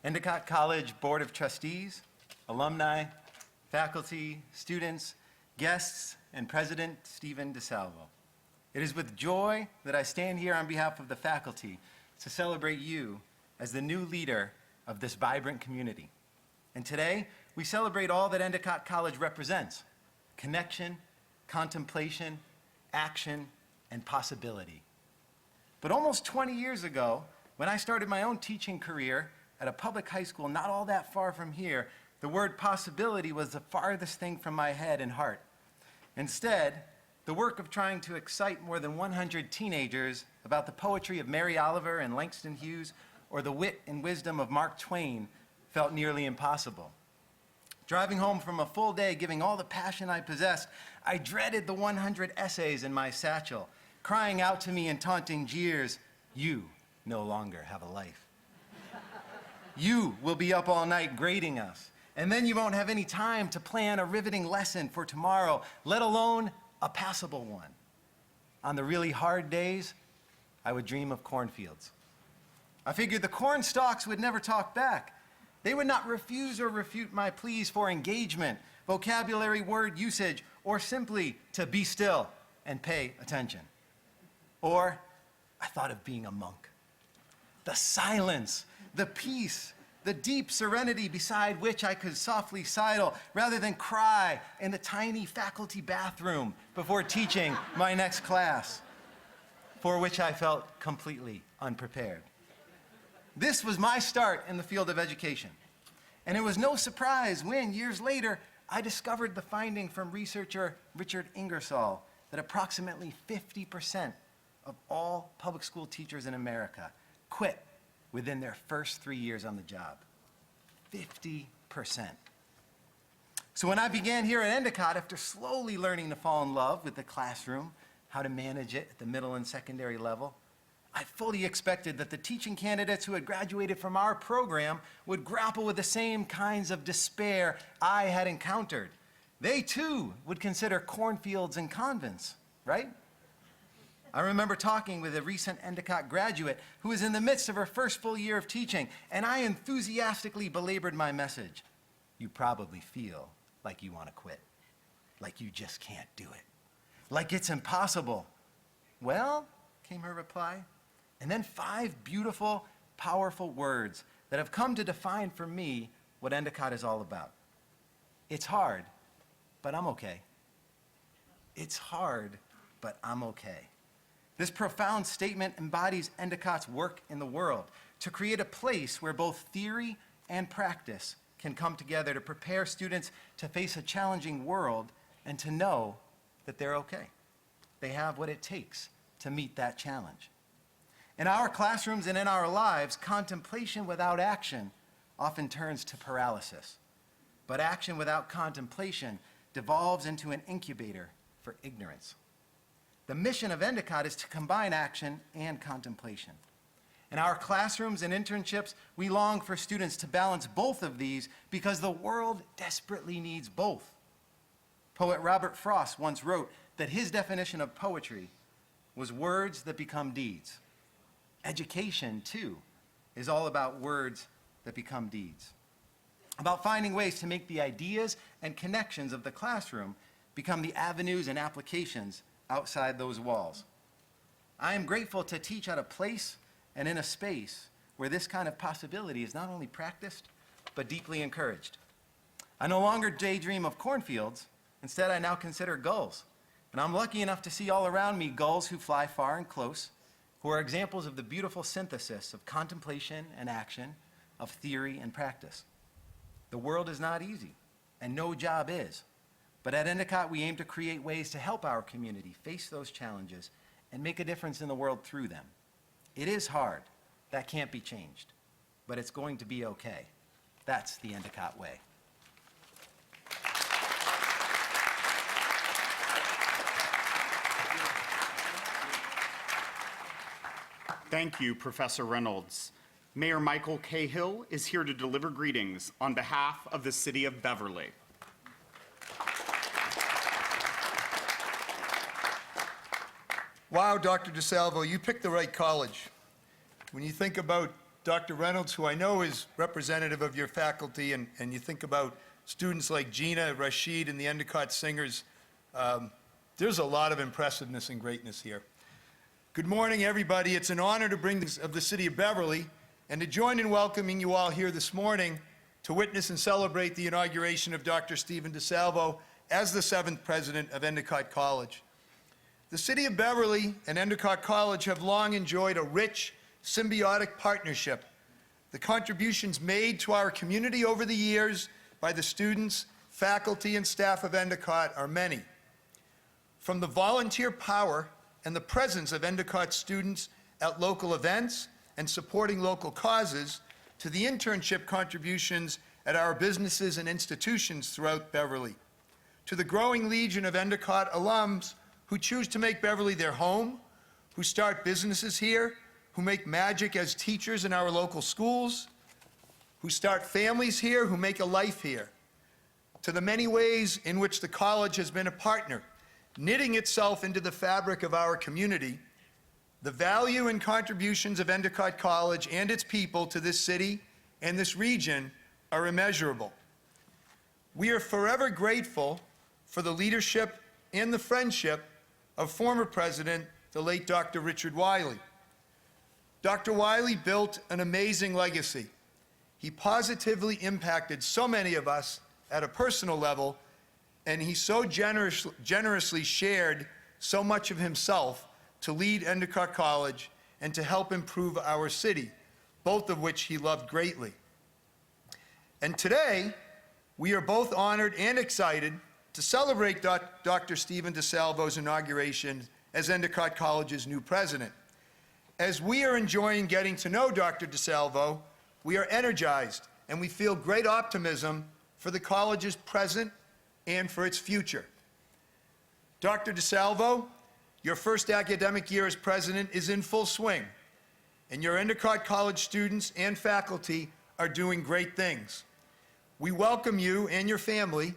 Endicott College Board of Trustees, alumni, faculty, students, guests, and President Stephen DiSalvo. It is with joy that I stand here on behalf of the faculty to celebrate you as the new leader of this vibrant community. And today, we celebrate all that Endicott College represents: connection, contemplation, action, and possibility. But almost 20 years ago, when I started my own teaching career at a public high school not all that far from here, the word possibility was the farthest thing from my head and heart. Instead, the work of trying to excite more than 100 teenagers about the poetry of Mary Oliver and Langston Hughes or the wit and wisdom of Mark Twain felt nearly impossible. Driving home from a full day giving all the passion I possessed, I dreaded the 100 essays in my satchel, crying out to me in taunting jeers, "You no longer have a life. You will be up all night grading us, and then you won't have any time to plan a riveting lesson for tomorrow, let alone a passable one." On the really hard days, I would dream of cornfields. I figured the corn stalks would never talk back. They would not refuse or refute my pleas for engagement, vocabulary, word usage, or simply to be still and pay attention. Or I thought of being a monk. The silence, the peace, the deep serenity beside which I could softly sidle rather than cry in the tiny faculty bathroom before teaching my next class, for which I felt completely unprepared. This was my start in the field of education. And it was no surprise when, years later, I discovered the finding from researcher Richard Ingersoll that approximately 50% of all public school teachers in America quit within their first 3 years on the job. 50%. So when I began here at Endicott, after slowly learning to fall in love with the classroom, how to manage it at the middle and secondary level, I fully expected that the teaching candidates who had graduated from our program would grapple with the same kinds of despair I had encountered. They too would consider cornfields and convents, right? I remember talking with a recent Endicott graduate who was in the midst of her first full year of teaching, and I enthusiastically belabored my message. You probably feel like you want to quit, like you just can't do it, like it's impossible. Well, came her reply, and then 5 beautiful, powerful words that have come to define for me what Endicott is all about. It's hard, but I'm okay. It's hard, but I'm okay. This profound statement embodies Endicott's work in the world to create a place where both theory and practice can come together to prepare students to face a challenging world and to know that they're okay. They have what it takes to meet that challenge. In our classrooms and in our lives, contemplation without action often turns to paralysis. But action without contemplation devolves into an incubator for ignorance. The mission of Endicott is to combine action and contemplation. In our classrooms and internships, we long for students to balance both of these because the world desperately needs both. Poet Robert Frost once wrote that his definition of poetry was words that become deeds. Education, too, is all about words that become deeds. About finding ways to make the ideas and connections of the classroom become the avenues and applications outside those walls. I am grateful to teach at a place and in a space where this kind of possibility is not only practiced, but deeply encouraged. I no longer daydream of cornfields. Instead, I now consider gulls. And I'm lucky enough to see all around me gulls who fly far and close, who are examples of the beautiful synthesis of contemplation and action, of theory and practice. The world is not easy, and no job is. But at Endicott, we aim to create ways to help our community face those challenges and make a difference in the world through them. It is hard. That can't be changed. But it's going to be okay. That's the Endicott way. Thank you, Professor Reynolds. Mayor Michael Cahill is here to deliver greetings on behalf of the City of Beverly. Wow, Dr. DiSalvo, you picked the right college. When you think about Dr. Reynolds, who I know is representative of your faculty, and you think about students like Gina, Rashid, and the Endicott Singers, there's a lot of impressiveness and greatness here. Good morning, everybody. It's an honor to bring this of the City of Beverly and to join in welcoming you all here this morning to witness and celebrate the inauguration of Dr. Stephen DiSalvo as the 7th president of Endicott College. The City of Beverly and Endicott College have long enjoyed a rich, symbiotic partnership. The contributions made to our community over the years by the students, faculty, and staff of Endicott are many. From the volunteer power and the presence of Endicott students at local events and supporting local causes, to the internship contributions at our businesses and institutions throughout Beverly, to the growing legion of Endicott alums who choose to make Beverly their home, who start businesses here, who make magic as teachers in our local schools, who start families here, who make a life here, to the many ways in which the college has been a partner, knitting itself into the fabric of our community. The value and contributions of Endicott College and its people to this city and this region are immeasurable. We are forever grateful for the leadership and the friendship of former President, the late Dr. Richard Wiley. Dr. Wiley built an amazing legacy. He positively impacted so many of us at a personal level, and he so generously shared so much of himself to lead Endicott College and to help improve our city, both of which he loved greatly. And today, we are both honored and excited to celebrate Dr. Stephen DiSalvo's inauguration as Endicott College's new president. As we are enjoying getting to know Dr. DiSalvo, we are energized and we feel great optimism for the college's present and for its future. Dr. DiSalvo, your first academic year as president is in full swing, and your Endicott College students and faculty are doing great things. We welcome you and your family.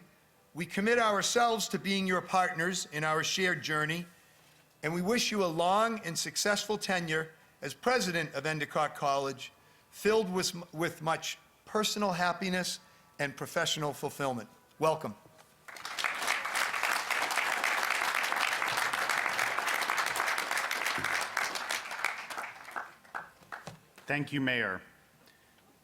We commit ourselves to being your partners in our shared journey, and we wish you a long and successful tenure as president of Endicott College, filled with much personal happiness and professional fulfillment. Welcome. Thank you, Mayor.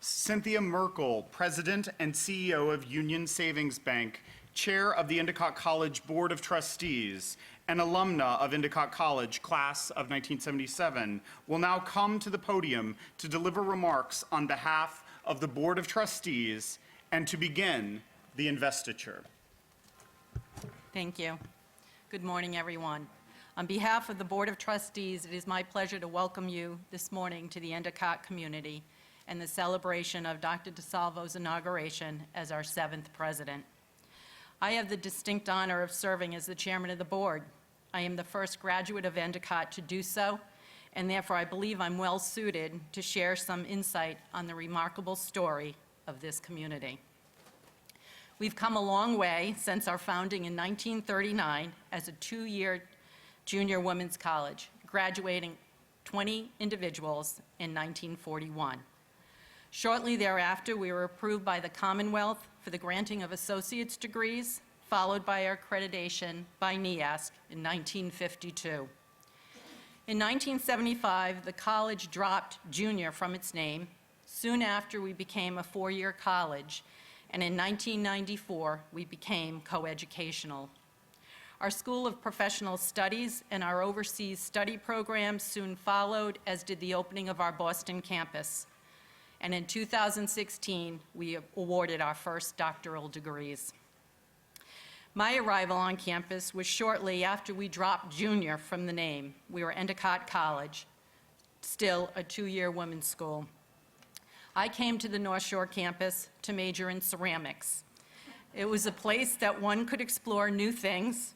Cynthia Merkel, President and CEO of Union Savings Bank, Chair of the Endicott College Board of Trustees, and alumna of Endicott College, class of 1977, will now come to the podium to deliver remarks on behalf of the Board of Trustees and to begin the investiture. Thank you. Good morning, everyone. On behalf of the Board of Trustees, it is my pleasure to welcome you this morning to the Endicott community and the celebration of Dr. DiSalvo's inauguration as our 7th president. I have the distinct honor of serving as the chairman of the board. I am the first graduate of Endicott to do so, and therefore I believe I'm well suited to share some insight on the remarkable story of this community. We've come a long way since our founding in 1939 as a 2-year junior women's college, graduating 20 individuals in 1941. Shortly thereafter, we were approved by the Commonwealth for the granting of associate's degrees, followed by our accreditation by NEASC in 1952. In 1975, the college dropped junior from its name. Soon after, we became a 4-year college, and in 1994, we became coeducational. Our School of Professional Studies and our overseas study programs soon followed, as did the opening of our Boston campus. And in 2016, we awarded our first doctoral degrees. My arrival on campus was shortly after we dropped junior from the name. We were Endicott College, still a 2-year women's school. I came to the North Shore campus to major in ceramics. It was a place that one could explore new things,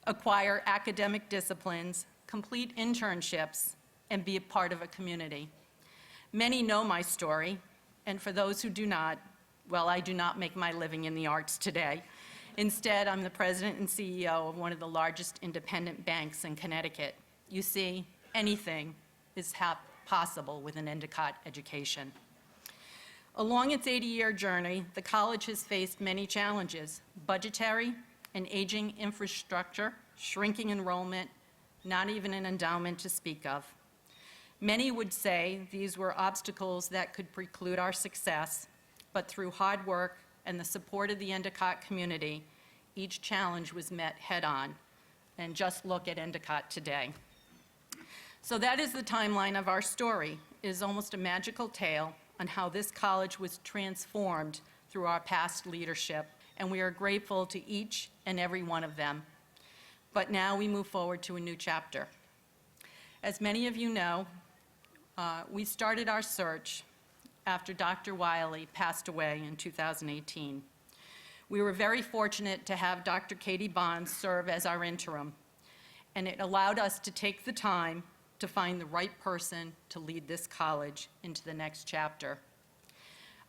acquire academic disciplines, complete internships, and be a part of a community. Many know my story, and for those who do not, well, I do not make my living in the arts today. Instead, I'm the president and CEO of one of the largest independent banks in Connecticut. You see, anything is possible with an Endicott education. Along its 80-year journey, the college has faced many challenges: budgetary, an aging infrastructure, shrinking enrollment, not even an endowment to speak of. Many would say these were obstacles that could preclude our success, but through hard work and the support of the Endicott community, each challenge was met head-on. And just look at Endicott today. So that is the timeline of our story. It is almost a magical tale on how this college was transformed through our past leadership, and we are grateful to each and every one of them. But now we move forward to a new chapter. As many of you know, we started our search after Dr. Wiley passed away in 2018. We were very fortunate to have Dr. Katie Barnes serve as our interim, and it allowed us to take the time to find the right person to lead this college into the next chapter.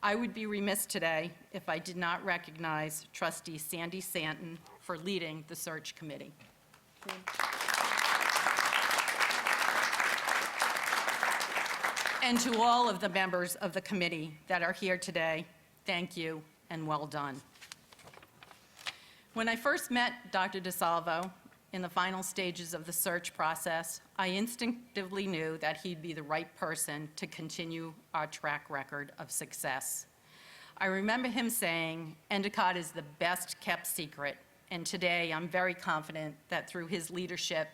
I would be remiss today if I did not recognize Trustee Sandy Santon for leading the search committee. And to all of the members of the committee that are here today, thank you and well done. When I first met Dr. DiSalvo in the final stages of the search process, I instinctively knew that he'd be the right person to continue our track record of success. I remember him saying, "Endicott is the best kept secret," and today I'm very confident that through his leadership,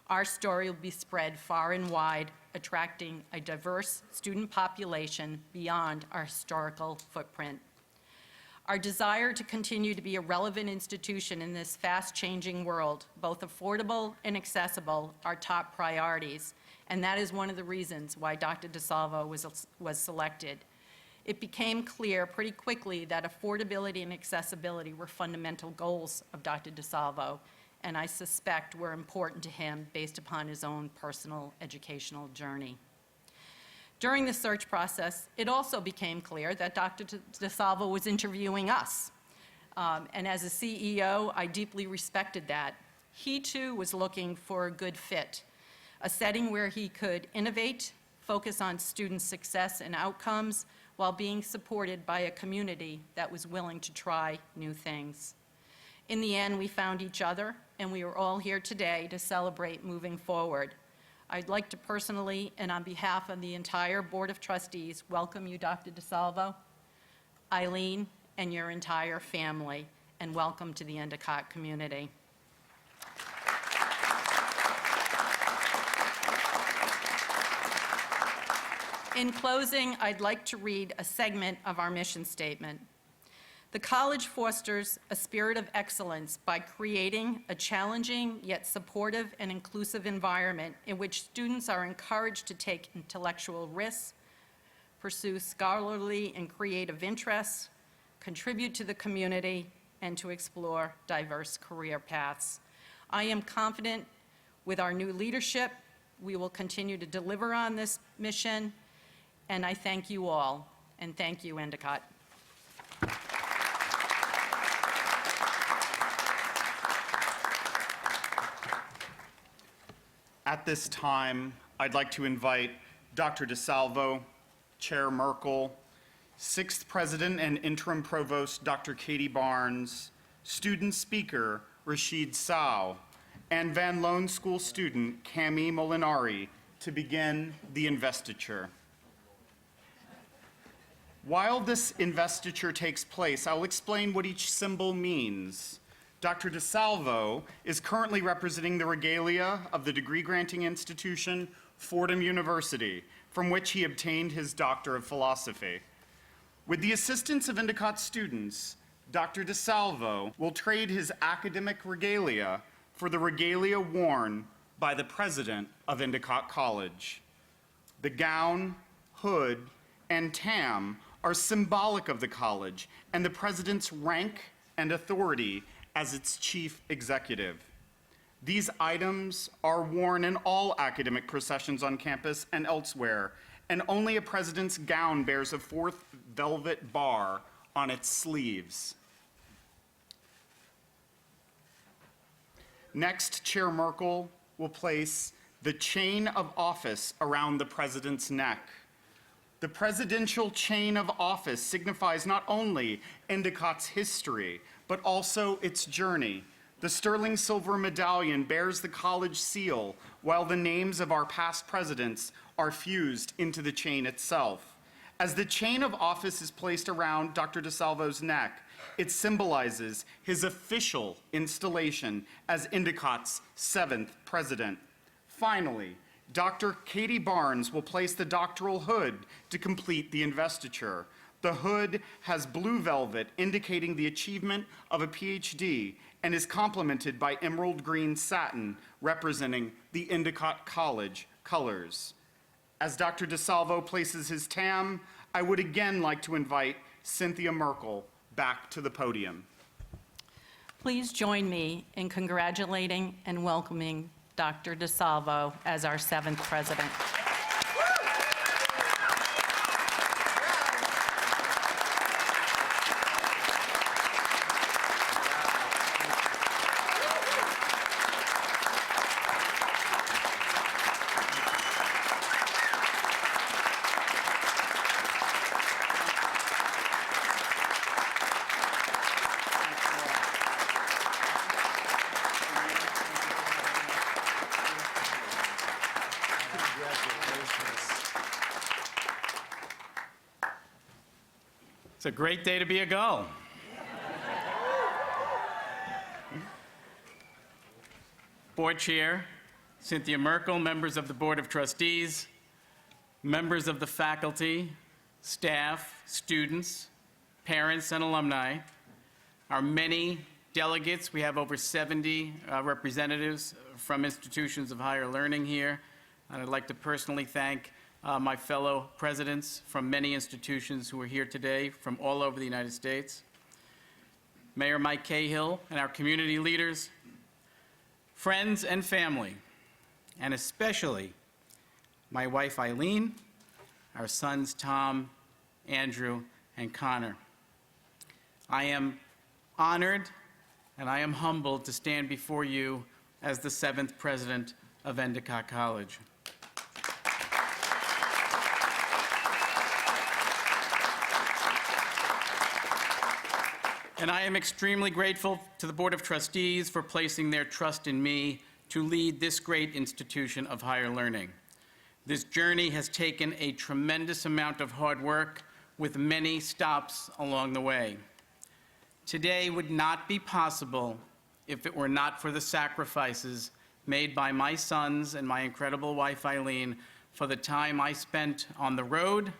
our story will be spread far and wide, attracting a diverse student population beyond our historical footprint. Our desire to continue to be a relevant institution in this fast-changing world, both affordable and accessible, are top priorities, and that is one of the reasons why Dr. DiSalvo was selected. It became clear pretty quickly that affordability and accessibility were fundamental goals of Dr. DiSalvo, and I suspect were important to him based upon his own personal educational journey. During the search process, it also became clear that Dr. DiSalvo was interviewing us. And as a CEO, I deeply respected that. He too was looking for a good fit, a setting where he could innovate, focus on student success and outcomes, while being supported by a community that was willing to try new things. In the end, we found each other, and we are all here today to celebrate moving forward. I'd like to personally, and on behalf of the entire Board of Trustees, welcome you, Dr. DiSalvo, Eileen, and your entire family, and welcome to the Endicott community. In closing, I'd like to read a segment of our mission statement. The college fosters a spirit of excellence by creating a challenging yet supportive and inclusive environment in which students are encouraged to take intellectual risks, pursue scholarly and creative interests, contribute to the community, and to explore diverse career paths. I am confident with our new leadership, we will continue to deliver on this mission, and I thank you all, and thank you, Endicott. At this time, I'd like to invite Dr. DiSalvo, Chair Merkel, 6th President and Interim Provost Dr. Katie Barnes, student speaker Rashid Sow, and Van Loan School student Cami Molinari to begin the investiture. While this investiture takes place, I'll explain what each symbol means. Dr. DiSalvo is currently representing the regalia of the degree-granting institution, Fordham University, from which he obtained his Doctor of Philosophy. With the assistance of Endicott students, Dr. DiSalvo will trade his academic regalia for the regalia worn by the president of Endicott College. The gown, hood, and tam are symbolic of the college and the president's rank and authority as its chief executive. These items are worn in all academic processions on campus and elsewhere, and only a president's gown bears a 4th velvet bar on its sleeves. Next, Chair Merkel will place the chain of office around the president's neck. The presidential chain of office signifies not only Endicott's history, but also its journey. The sterling silver medallion bears the college seal, while the names of our past presidents are fused into the chain itself. As the chain of office is placed around Dr. DiSalvo's neck, it symbolizes his official installation as Endicott's 7th president. Finally, Dr. Katie Barnes will place the doctoral hood to complete the investiture. The hood has blue velvet indicating the achievement of a Ph.D. and is complemented by emerald green satin representing the Endicott College colors. As Dr. DiSalvo places his tam, I would again like to invite Cynthia Merkel back to the podium. Please join me in congratulating and welcoming Dr. DiSalvo as our 7th president. It's a great day to be a gull. Board Chair, Cynthia Merkel, members of the Board of Trustees, members of the faculty, staff, students, parents, and alumni, our many delegates. We have over 70 representatives from institutions of higher learning here. And I'd like to personally thank my fellow presidents from many institutions who are here today from all over the United States, Mayor Mike Cahill and our community leaders, friends and family, and especially my wife Eileen, our sons Tom, Andrew, and Connor. I am honored and I am humbled to stand before you as the 7th president of Endicott College. And I am extremely grateful to the Board of Trustees for placing their trust in me to lead this great institution of higher learning. This journey has taken a tremendous amount of hard work with many stops along the way. Today would not be possible if it were not for the sacrifices made by my sons and my incredible wife Eileen for the time I spent on the road,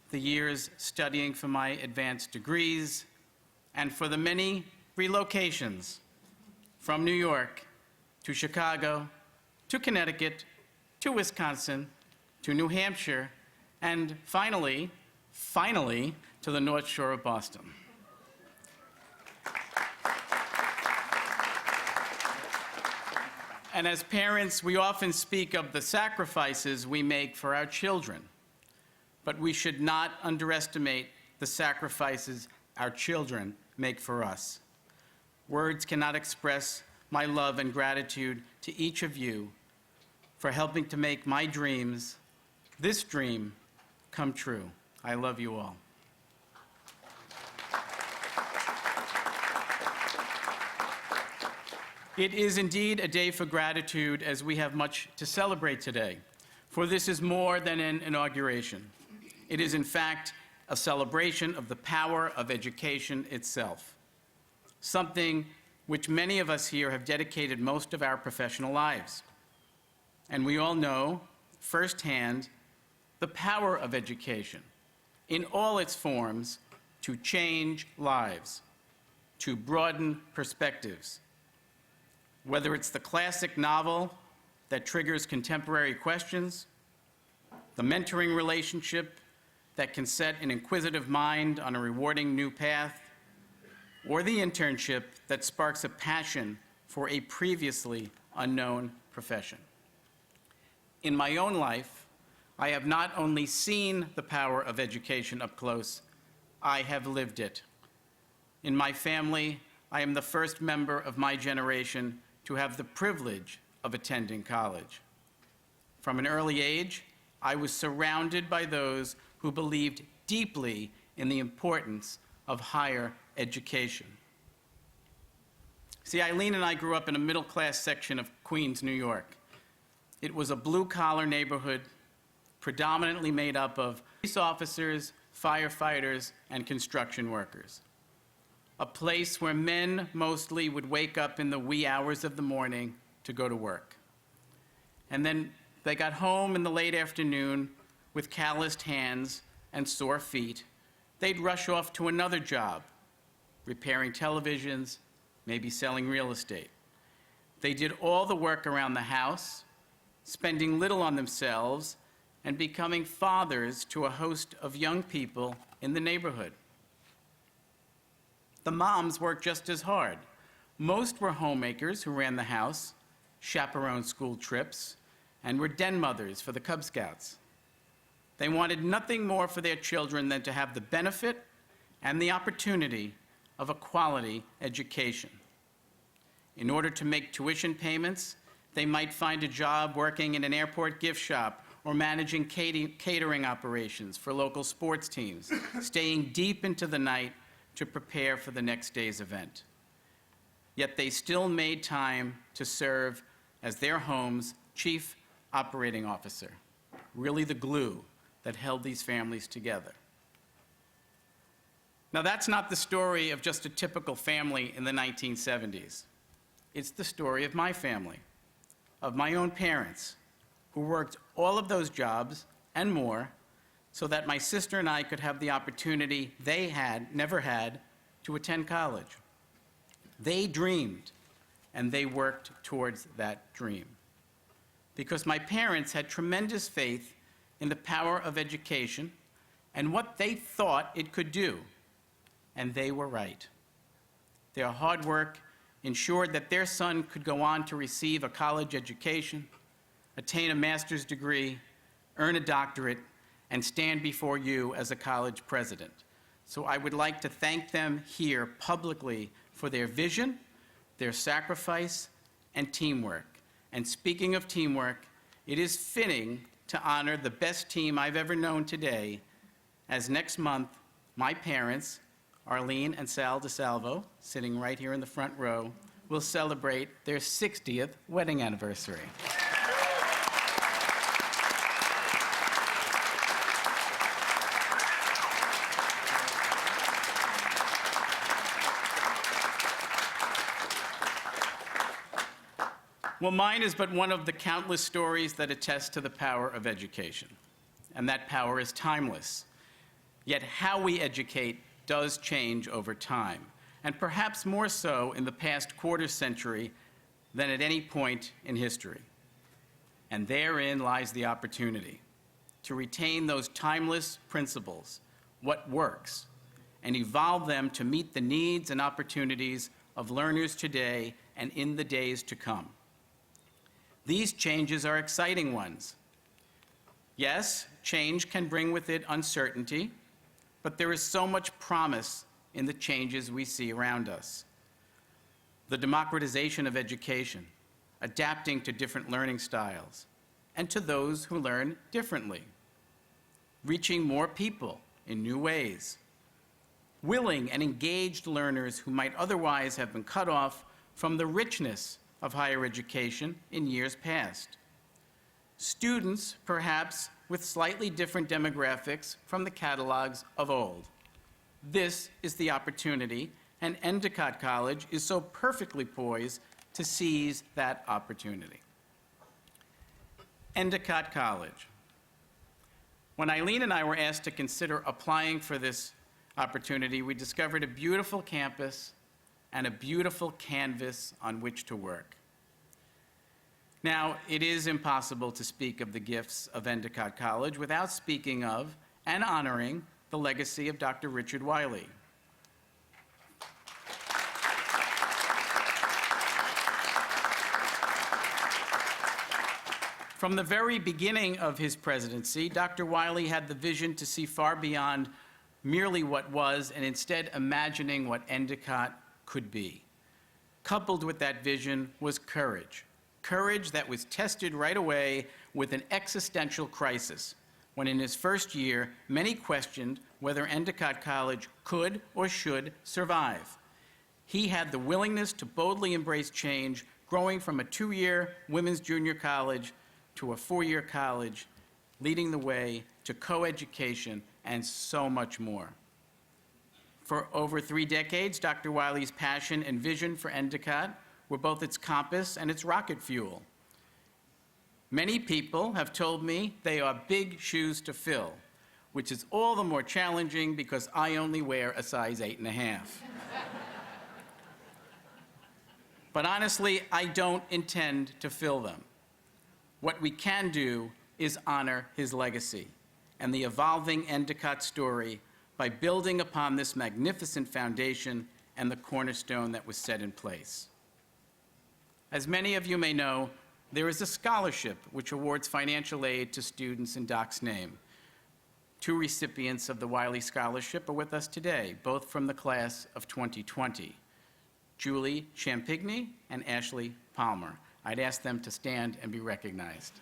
the years studying for my advanced degrees, and for the many relocations from New York to Chicago, to Connecticut, to Wisconsin, to New Hampshire, and finally, to the North Shore of Boston. And as parents, we often speak of the sacrifices we make for our children, but we should not underestimate the sacrifices our children make for us. Words cannot express my love and gratitude to each of you for helping to make my dreams, this dream, come true. I love you all. It is indeed a day for gratitude as we have much to celebrate today, for this is more than an inauguration. It is, in fact, a celebration of the power of education itself, something which many of us here have dedicated most of our professional lives. And we all know firsthand the power of education in all its forms to change lives, to broaden perspectives. Whether it's the classic novel that triggers contemporary questions, the mentoring relationship that can set an inquisitive mind on a rewarding new path, or the internship that sparks a passion for a previously unknown profession. In my own life, I have not only seen the power of education up close, I have lived it. In my family, I am the first member of my generation to have the privilege of attending college. From an early age, I was surrounded by those who believed deeply in the importance of higher education. See, Eileen and I grew up in a middle-class section of Queens, New York. It was a blue-collar neighborhood predominantly made up of police officers, firefighters, and construction workers. A place where men mostly would wake up in the wee hours of the morning to go to work. And then they got home in the late afternoon with calloused hands and sore feet they'd rush off to another job, repairing televisions, maybe selling real estate. They did all the work around the house, spending little on themselves, and becoming fathers to a host of young people in the neighborhood. The moms worked just as hard. Most were homemakers who ran the house, chaperoned school trips, and were den mothers for the Cub Scouts. They wanted nothing more for their children than to have the benefit and the opportunity of a quality education. In order to make tuition payments, they might find a job working in an airport gift shop or managing catering operations for local sports teams, staying deep into the night to prepare for the next day's event. Yet they still made time to serve as their home's chief operating officer, really the glue that held these families together. Now, that's not the story of just a typical family in the 1970s. It's the story of my family, of my own parents, who worked all of those jobs and more so that my sister and I could have the opportunity they had never had to attend college. They dreamed, and they worked towards that dream. Because my parents had tremendous faith in the power of education and what they thought it could do, and they were right. Their hard work ensured that their son could go on to receive a college education, attain a master's degree, earn a doctorate, and stand before you as a college president. So I would like to thank them here publicly for their vision, their sacrifice, and teamwork. And speaking of teamwork, it is fitting to honor the best team I've ever known today, as next month, my parents, Arlene and Sal DiSalvo, sitting right here in the front row, will celebrate their 60th wedding anniversary. Well, mine is but one of the countless stories that attest to the power of education, and that power is timeless. Yet how we educate does change over time, and perhaps more so in the past quarter century than at any point in history. And therein lies the opportunity to retain those timeless principles, what works, and evolve them to meet the needs and opportunities of learners today and in the days to come. These changes are exciting ones. Yes, change can bring with it uncertainty, but there is so much promise in the changes we see around us. The democratization of education, adapting to different learning styles, and to those who learn differently. Reaching more people in new ways. Willing and engaged learners who might otherwise have been cut off from the richness of higher education in years past. Students, perhaps, with slightly different demographics from the catalogs of old. This is the opportunity, and Endicott College is so perfectly poised to seize that opportunity. Endicott College. When Eileen and I were asked to consider applying for this opportunity, we discovered a beautiful campus and a beautiful canvas on which to work. Now, it is impossible to speak of the gifts of Endicott College without speaking of and honoring the legacy of Dr. Richard Wiley. From the very beginning of his presidency, Dr. Wiley had the vision to see far beyond merely what was and instead imagining what Endicott could be. Coupled with that vision was courage. Courage that was tested right away with an existential crisis, when in his first year, many questioned whether Endicott College could or should survive. He had the willingness to boldly embrace change, growing from a 2-year women's junior college to a 4-year college, leading the way to co-education and so much more. For over 3 decades, Dr. Wiley's passion and vision for Endicott were both its compass and its rocket fuel. Many people have told me they are big shoes to fill, which is all the more challenging because I only wear a size 8.5. But honestly, I don't intend to fill them. What we can do is honor his legacy and the evolving Endicott story by building upon this magnificent foundation and the cornerstone that was set in place. As many of you may know, there is a scholarship which awards financial aid to students in Doc's name. 2 recipients of the Wiley Scholarship are with us today, both from the class of 2020, Julie Champigny and Ashley Palmer. I'd ask them to stand and be recognized.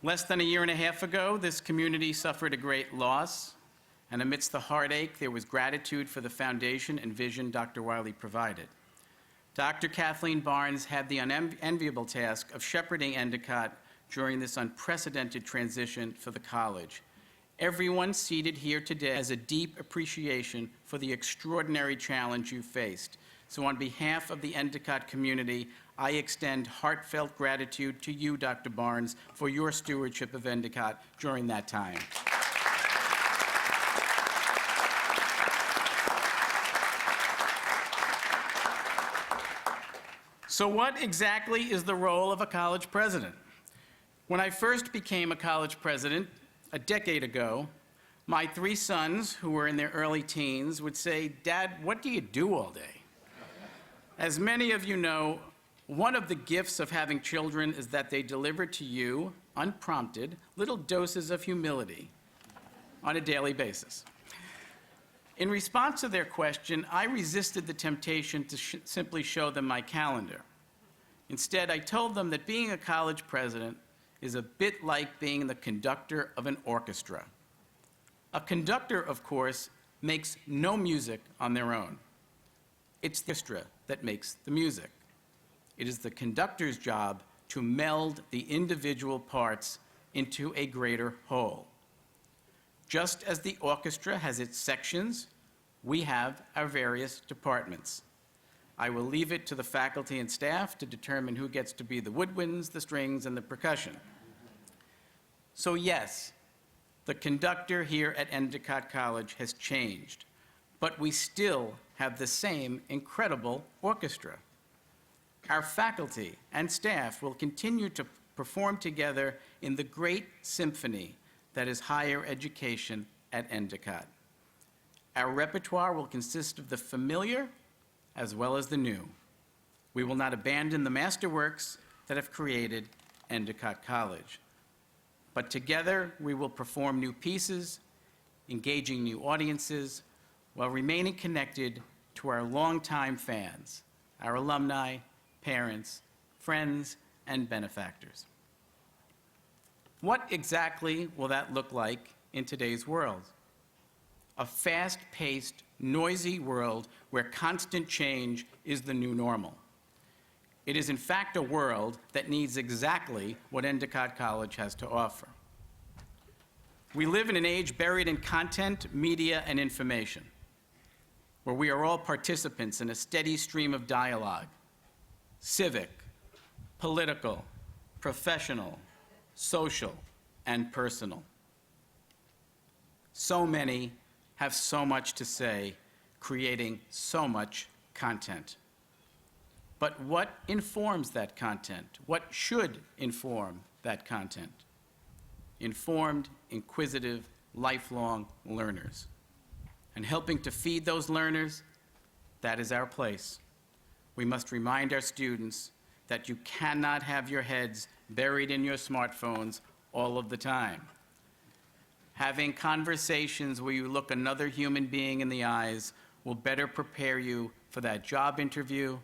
Less than a year and a half ago, this community suffered a great loss, and amidst the heartache, there was gratitude for the foundation and vision Dr. Wiley provided. Dr. Kathleen Barnes had the unenviable task of shepherding Endicott during this unprecedented transition for the college. Everyone seated here today has a deep appreciation for the extraordinary challenge you faced. So on behalf of the Endicott community, I extend heartfelt gratitude to you, Dr. Barnes, for your stewardship of Endicott during that time. So what exactly is the role of a college president? When I first became a college president a decade ago, my 3 sons, who were in their early teens, would say, "Dad, what do you do all day?" As many of you know, one of the gifts of having children is that they deliver to you, unprompted, little doses of humility on a daily basis. In response to their question, I resisted the temptation to simply show them my calendar. Instead, I told them that being a college president is a bit like being the conductor of an orchestra. A conductor, of course, makes no music on their own. It's the orchestra that makes the music. It is the conductor's job to meld the individual parts into a greater whole. Just as the orchestra has its sections, we have our various departments. I will leave it to the faculty and staff to determine who gets to be the woodwinds, the strings, and the percussion. So yes, the conductor here at Endicott College has changed, but we still have the same incredible orchestra. Our faculty and staff will continue to perform together in the great symphony that is higher education at Endicott. Our repertoire will consist of the familiar as well as the new. We will not abandon the masterworks that have created Endicott College. But together, we will perform new pieces, engaging new audiences, while remaining connected to our longtime fans, our alumni, parents, friends, and benefactors. What exactly will that look like in today's world? A fast-paced, noisy world where constant change is the new normal. It is in fact a world that needs exactly what Endicott College has to offer. We live in an age buried in content, media, and information, where we are all participants in a steady stream of dialogue, civic, political, professional, social, and personal. So many have so much to say, creating so much content. But what informs that content? What should inform that content? Informed, inquisitive, lifelong learners. And helping to feed those learners, that is our place. We must remind our students that you cannot have your heads buried in your smartphones all of the time. Having conversations where you look another human being in the eyes will better prepare you for that job interview,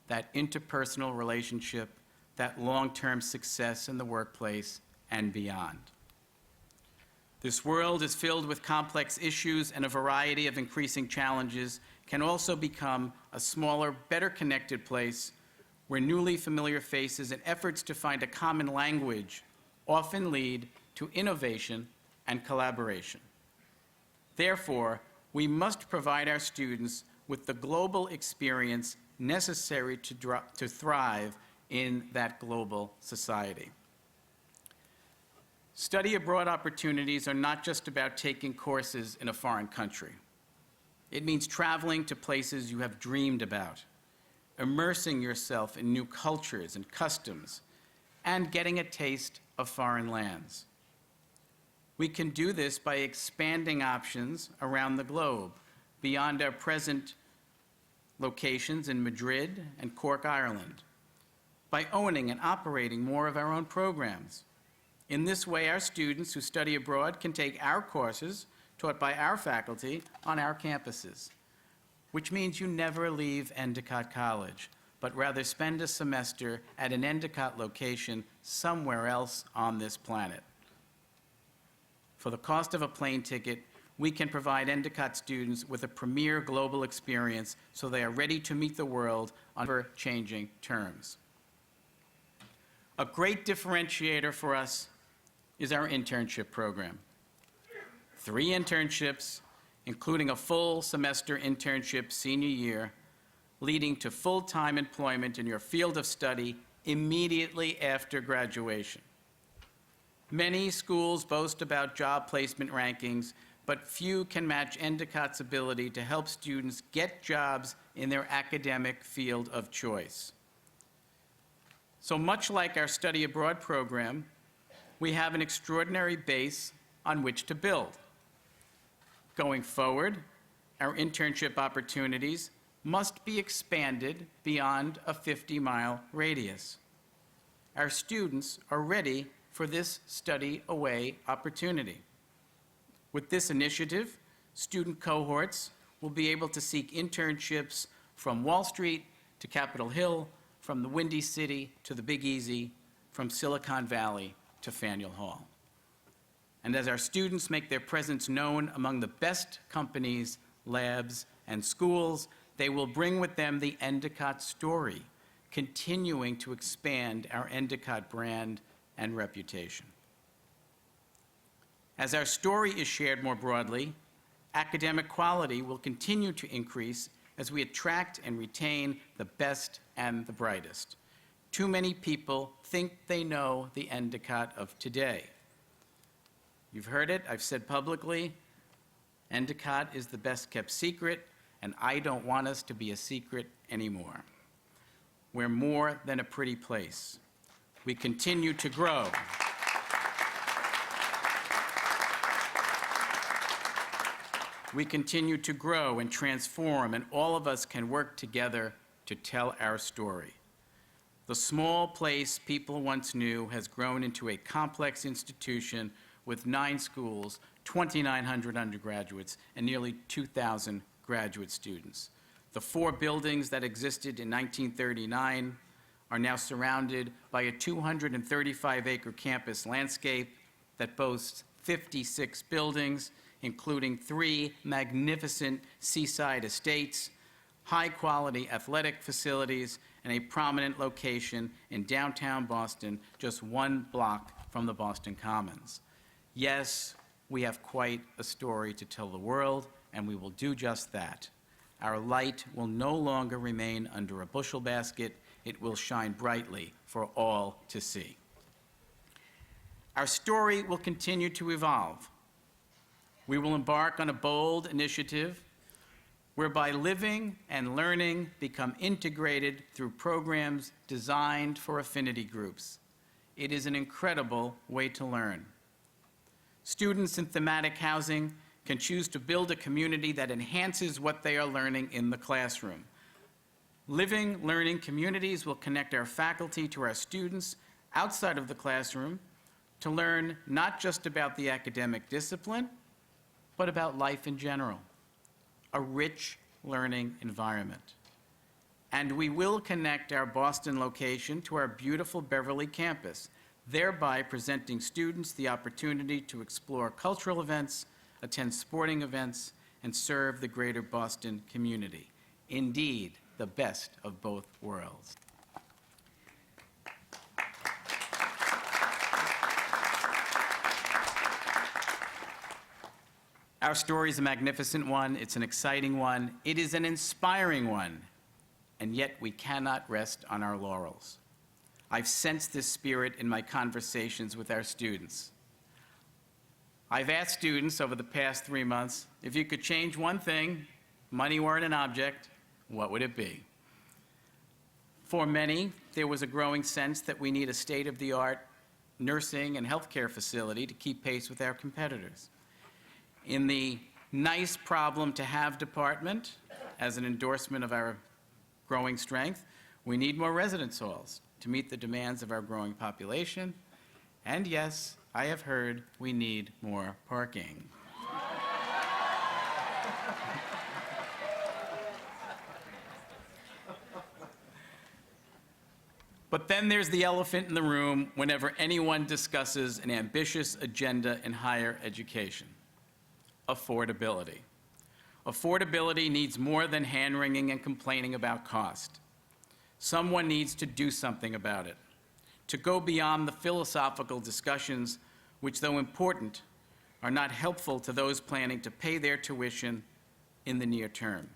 that interpersonal relationship, that long-term success in the workplace, and beyond. This world is filled with complex issues, and a variety of increasing challenges can also become a smaller, better connected place where newly familiar faces and efforts to find a common language often lead to innovation and collaboration. Therefore, We must provide our students with the global experience necessary to thrive in that global society. Study abroad opportunities are not just about taking courses in a foreign country. It means traveling to places you have dreamed about, immersing yourself in new cultures and customs, and getting a taste of foreign lands. We can do this by expanding options around the globe beyond our present locations in Madrid and Cork, Ireland, by owning and operating more of our own programs. In this way, our students who study abroad can take our courses taught by our faculty on our campuses, which means you never leave Endicott College, but rather spend a semester at an Endicott location somewhere else on this planet. For the cost of a plane ticket, we can provide Endicott students with a premier global experience so they are ready to meet the world on ever-changing terms. A great differentiator for us is our internship program. 3 internships, including a full semester internship senior year, leading to full-time employment in your field of study immediately after graduation. Many schools boast about job placement rankings, but few can match Endicott's ability to help students get jobs in their academic field of choice. So much like our study abroad program, we have an extraordinary base on which to build. Going forward, our internship opportunities must be expanded beyond a 50-mile radius. Our students are ready for this study away opportunity. With this initiative, student cohorts will be able to seek internships from Wall Street to Capitol Hill, from the Windy City to the Big Easy, from Silicon Valley to Faneuil Hall. And as our students make their presence known among the best companies, labs, and schools, they will bring with them the Endicott story, continuing to expand our Endicott brand and reputation. As our story is shared more broadly, academic quality will continue to increase as we attract and retain the best and the brightest. Too many people think they know the Endicott of today. You've heard it, I've said publicly, Endicott is the best kept secret, and I don't want us to be a secret anymore. We're more than a pretty place. We continue to grow. We continue to grow and transform, and all of us can work together to tell our story. The small place people once knew has grown into a complex institution with 9 schools, 2,900 undergraduates, and nearly 2,000 graduate students. The 4 buildings that existed in 1939 are now surrounded by a 235-acre campus landscape that boasts 56 buildings, including 3 magnificent seaside estates, high-quality athletic facilities, and a prominent location in downtown Boston, just 1 block from the Boston Commons. Yes, we have quite a story to tell the world, and we will do just that. Our light will no longer remain under a bushel basket. It will shine brightly for all to see. Our story will continue to evolve. We will embark on a bold initiative whereby living and learning become integrated through programs designed for affinity groups. It is an incredible way to learn. Students in thematic housing can choose to build a community that enhances what they are learning in the classroom. Living, learning communities will connect our faculty to our students outside of the classroom to learn not just about the academic discipline, but about life in general. A rich learning environment. And we will connect our Boston location to our beautiful Beverly campus, thereby presenting students the opportunity to explore cultural events, attend sporting events, and serve the greater Boston community. Indeed, the best of both worlds. Our story is a magnificent one. It's an exciting one. It is an inspiring one. And yet we cannot rest on our laurels. I've sensed this spirit in my conversations with our students. I've asked students over the past 3 months, if you could change one thing, money weren't an object, what would it be? For many, there was a growing sense that we need a state-of-the-art nursing and healthcare facility to keep pace with our competitors. In the nice problem to have department, as an endorsement of our growing strength, we need more residence halls to meet the demands of our growing population. And yes, I have heard we need more parking. But then there's the elephant in the room whenever anyone discusses an ambitious agenda in higher education: affordability. Affordability needs more than hand-wringing and complaining about cost. Someone needs to do something about it, to go beyond the philosophical discussions which, though important, are not helpful to those planning to pay their tuition in the near term.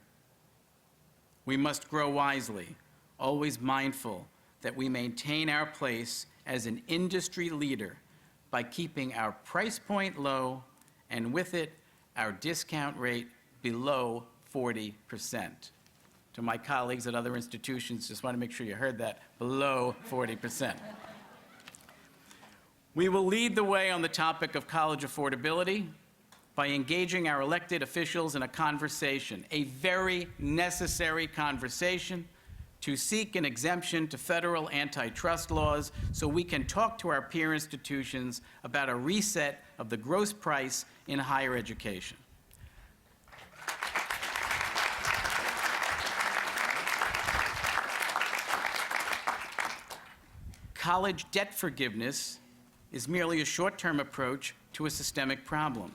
We must grow wisely, always mindful that we maintain our place as an industry leader by keeping our price point low and with it our discount rate below 40%. To my colleagues at other institutions, just want to make sure you heard that, below 40%. We will lead the way on the topic of college affordability by engaging our elected officials in a conversation, a very necessary conversation, to seek an exemption to federal antitrust laws so we can talk to our peer institutions about a reset of the gross price in higher education. College debt forgiveness is merely a short-term approach to a systemic problem.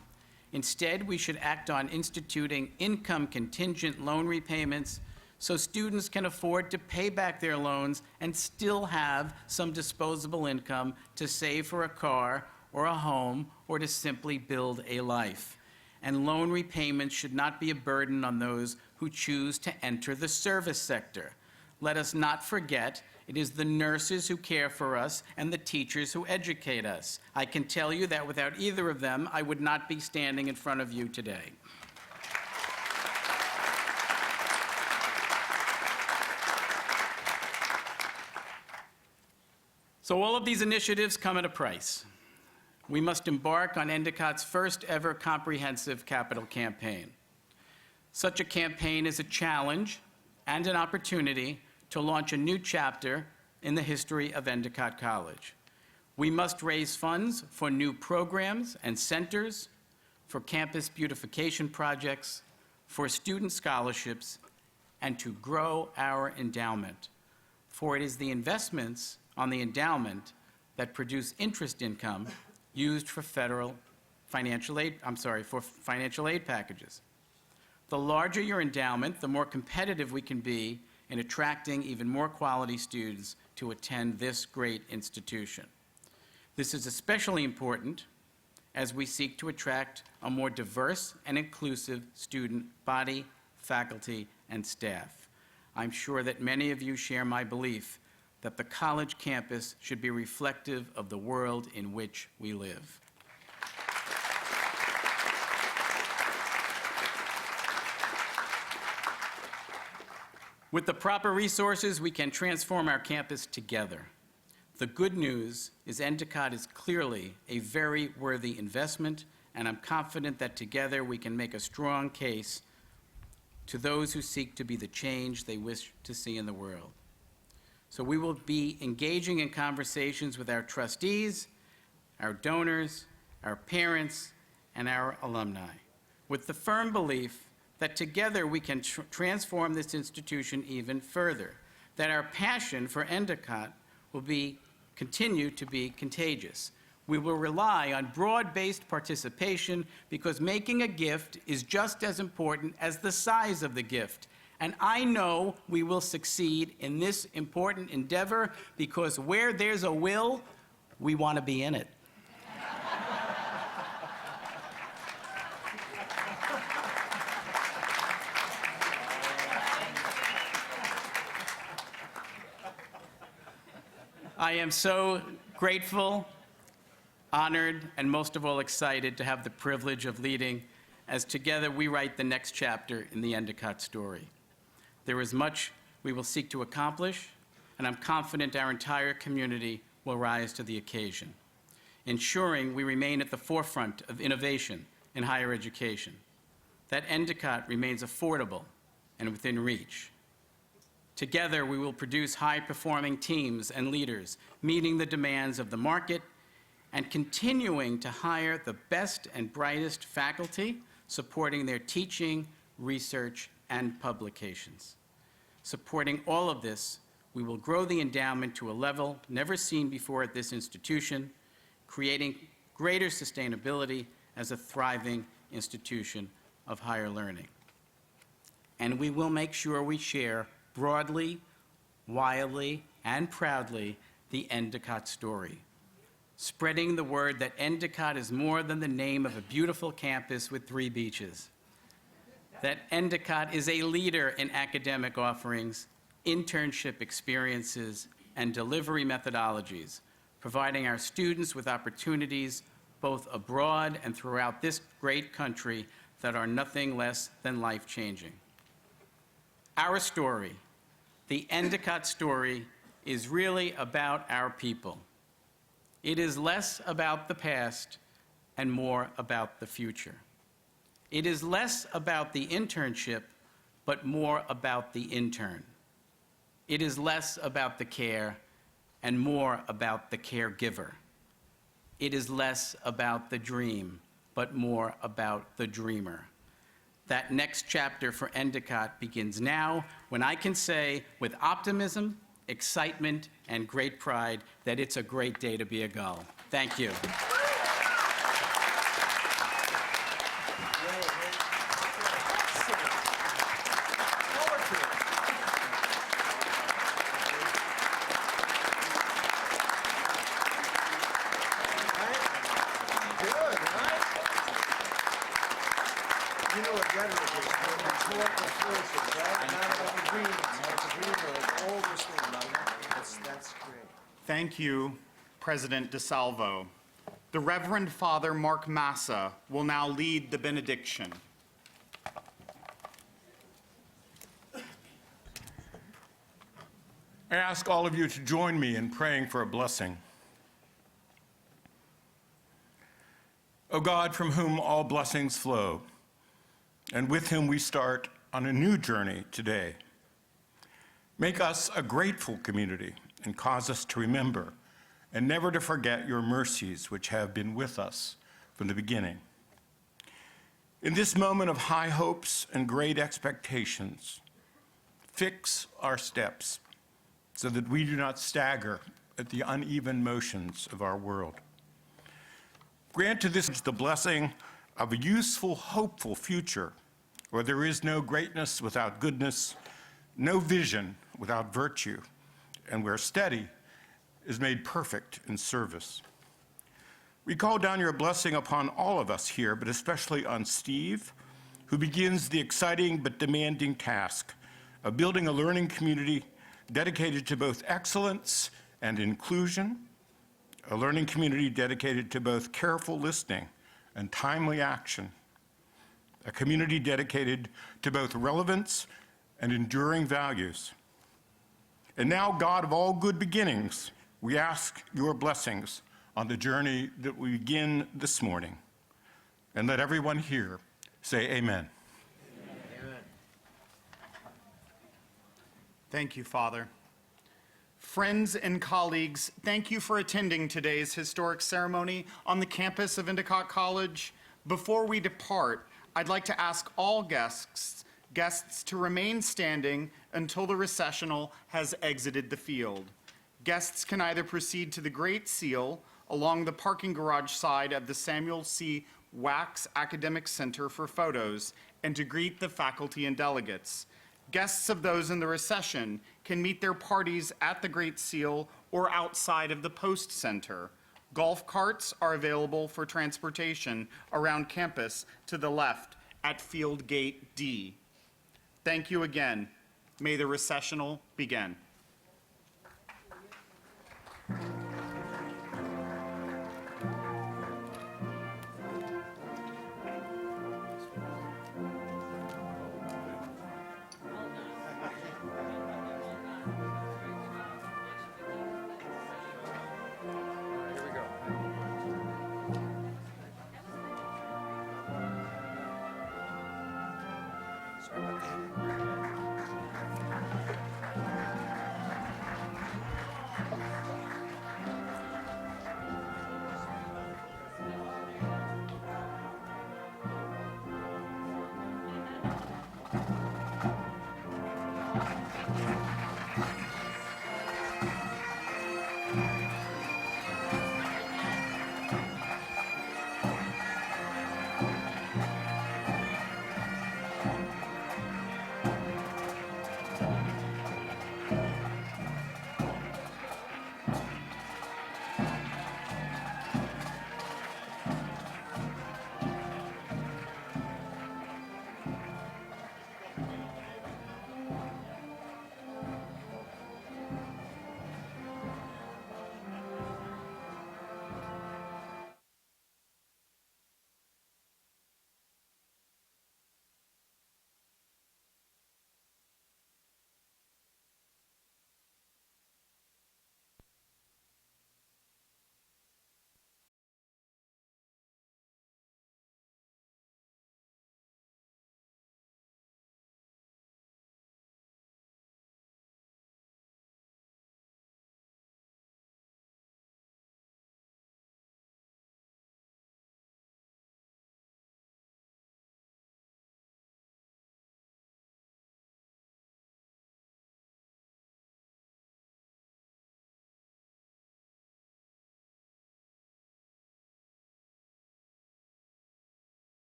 Instead, we should act on instituting income-contingent loan repayments so students can afford to pay back their loans and still have some disposable income to save for a car or a home or to simply build a life. And loan repayments should not be a burden on those who choose to enter the service sector. Let us not forget, it is the nurses who care for us and the teachers who educate us. I can tell you that without either of them, I would not be standing in front of you today. So all of these initiatives come at a price. We must embark on Endicott's first ever comprehensive capital campaign. Such a campaign is a challenge and an opportunity to launch a new chapter in the history of Endicott College. We must raise funds for new programs and centers, for campus beautification projects, for student scholarships, and to grow our endowment. For it is the investments on the endowment that produce interest income used for financial aid packages. The larger your endowment, the more competitive we can be in attracting even more quality students to attend this great institution. This is especially important as we seek to attract a more diverse and inclusive student body, faculty, and staff. I'm sure that many of you share my belief that the college campus should be reflective of the world in which we live. With the proper resources, we can transform our campus together. The good news is Endicott is clearly a very worthy investment, and I'm confident that together we can make a strong case to those who seek to be the change they wish to see in the world. So we will be engaging in conversations with our trustees, our donors, our parents, and our alumni, with the firm belief that together we can transform this institution even further, that our passion for Endicott will continue to be contagious. We will rely on broad-based participation because making a gift is just as important as the size of the gift. And I know we will succeed in this important endeavor because where there's a will, we want to be in it. I am so grateful, honored, and most of all excited to have the privilege of leading as together we write the next chapter in the Endicott story. There is much we will seek to accomplish, and I'm confident our entire community will rise to the occasion, ensuring we remain at the forefront of innovation in higher education, that Endicott remains affordable and within reach. Together, we will produce high-performing teams and leaders, meeting the demands of the market and continuing to hire the best and brightest faculty, supporting their teaching, research, and publications. Supporting all of this, we will grow the endowment to a level never seen before at this institution, creating greater sustainability as a thriving institution of higher learning. And we will make sure we share broadly, wildly, and proudly the Endicott story, spreading the word that Endicott is more than the name of a beautiful campus with 3 beaches, that Endicott is a leader in academic offerings, internship experiences, and delivery methodologies, providing our students with opportunities both abroad and throughout this great country that are nothing less than life-changing. Our story, the Endicott story, is really about our people. It is less about the past and more about the future. It is less about the internship, but more about the intern. It is less about the care and more about the caregiver. It is less about the dream, but more about the dreamer. That next chapter for Endicott begins now, when I can say with optimism, excitement, and great pride that it's a great day to be a Gull. Thank you. You know what rhetoric is, rhetorical phrases, right? Not about the dream, about the dreamer, all those things. That's great. Thank you, President DiSalvo. The Reverend Father Mark Massa will now lead the benediction. I ask all of you to join me in praying for a blessing. O God, from whom all blessings flow, and with whom we start on a new journey today, make us a grateful community and cause us to remember and never to forget your mercies which have been with us from the beginning. In this moment of high hopes and great expectations, fix our steps so that we do not stagger at the uneven motions of our world. Grant to this the blessing of a useful, hopeful future where there is no greatness without goodness, no vision without virtue, and where steady is made perfect in service. We call down your blessing upon all of us here, but especially on Steve, who begins the exciting but demanding task of building a learning community dedicated to both excellence and inclusion, a learning community dedicated to both careful listening and timely action, a community dedicated to both relevance and enduring values. And now, God of all good beginnings, we ask your blessings on the journey that we begin this morning. And let everyone here say amen. Amen. Thank you, Father. Friends and colleagues, thank you for attending today's historic ceremony on the campus of Endicott College. Before we depart, I'd like to ask all guests to remain standing until the recessional has exited the field. Guests can either proceed to the Great Seal along the parking garage side of the Samuel C. Wax Academic Center for photos and to greet the faculty and delegates. Guests of those in the recession can meet their parties at the Great Seal or outside of the Post Center. Golf carts are available for transportation around campus to the left at Field Gate D. Thank you again. May the recessional begin.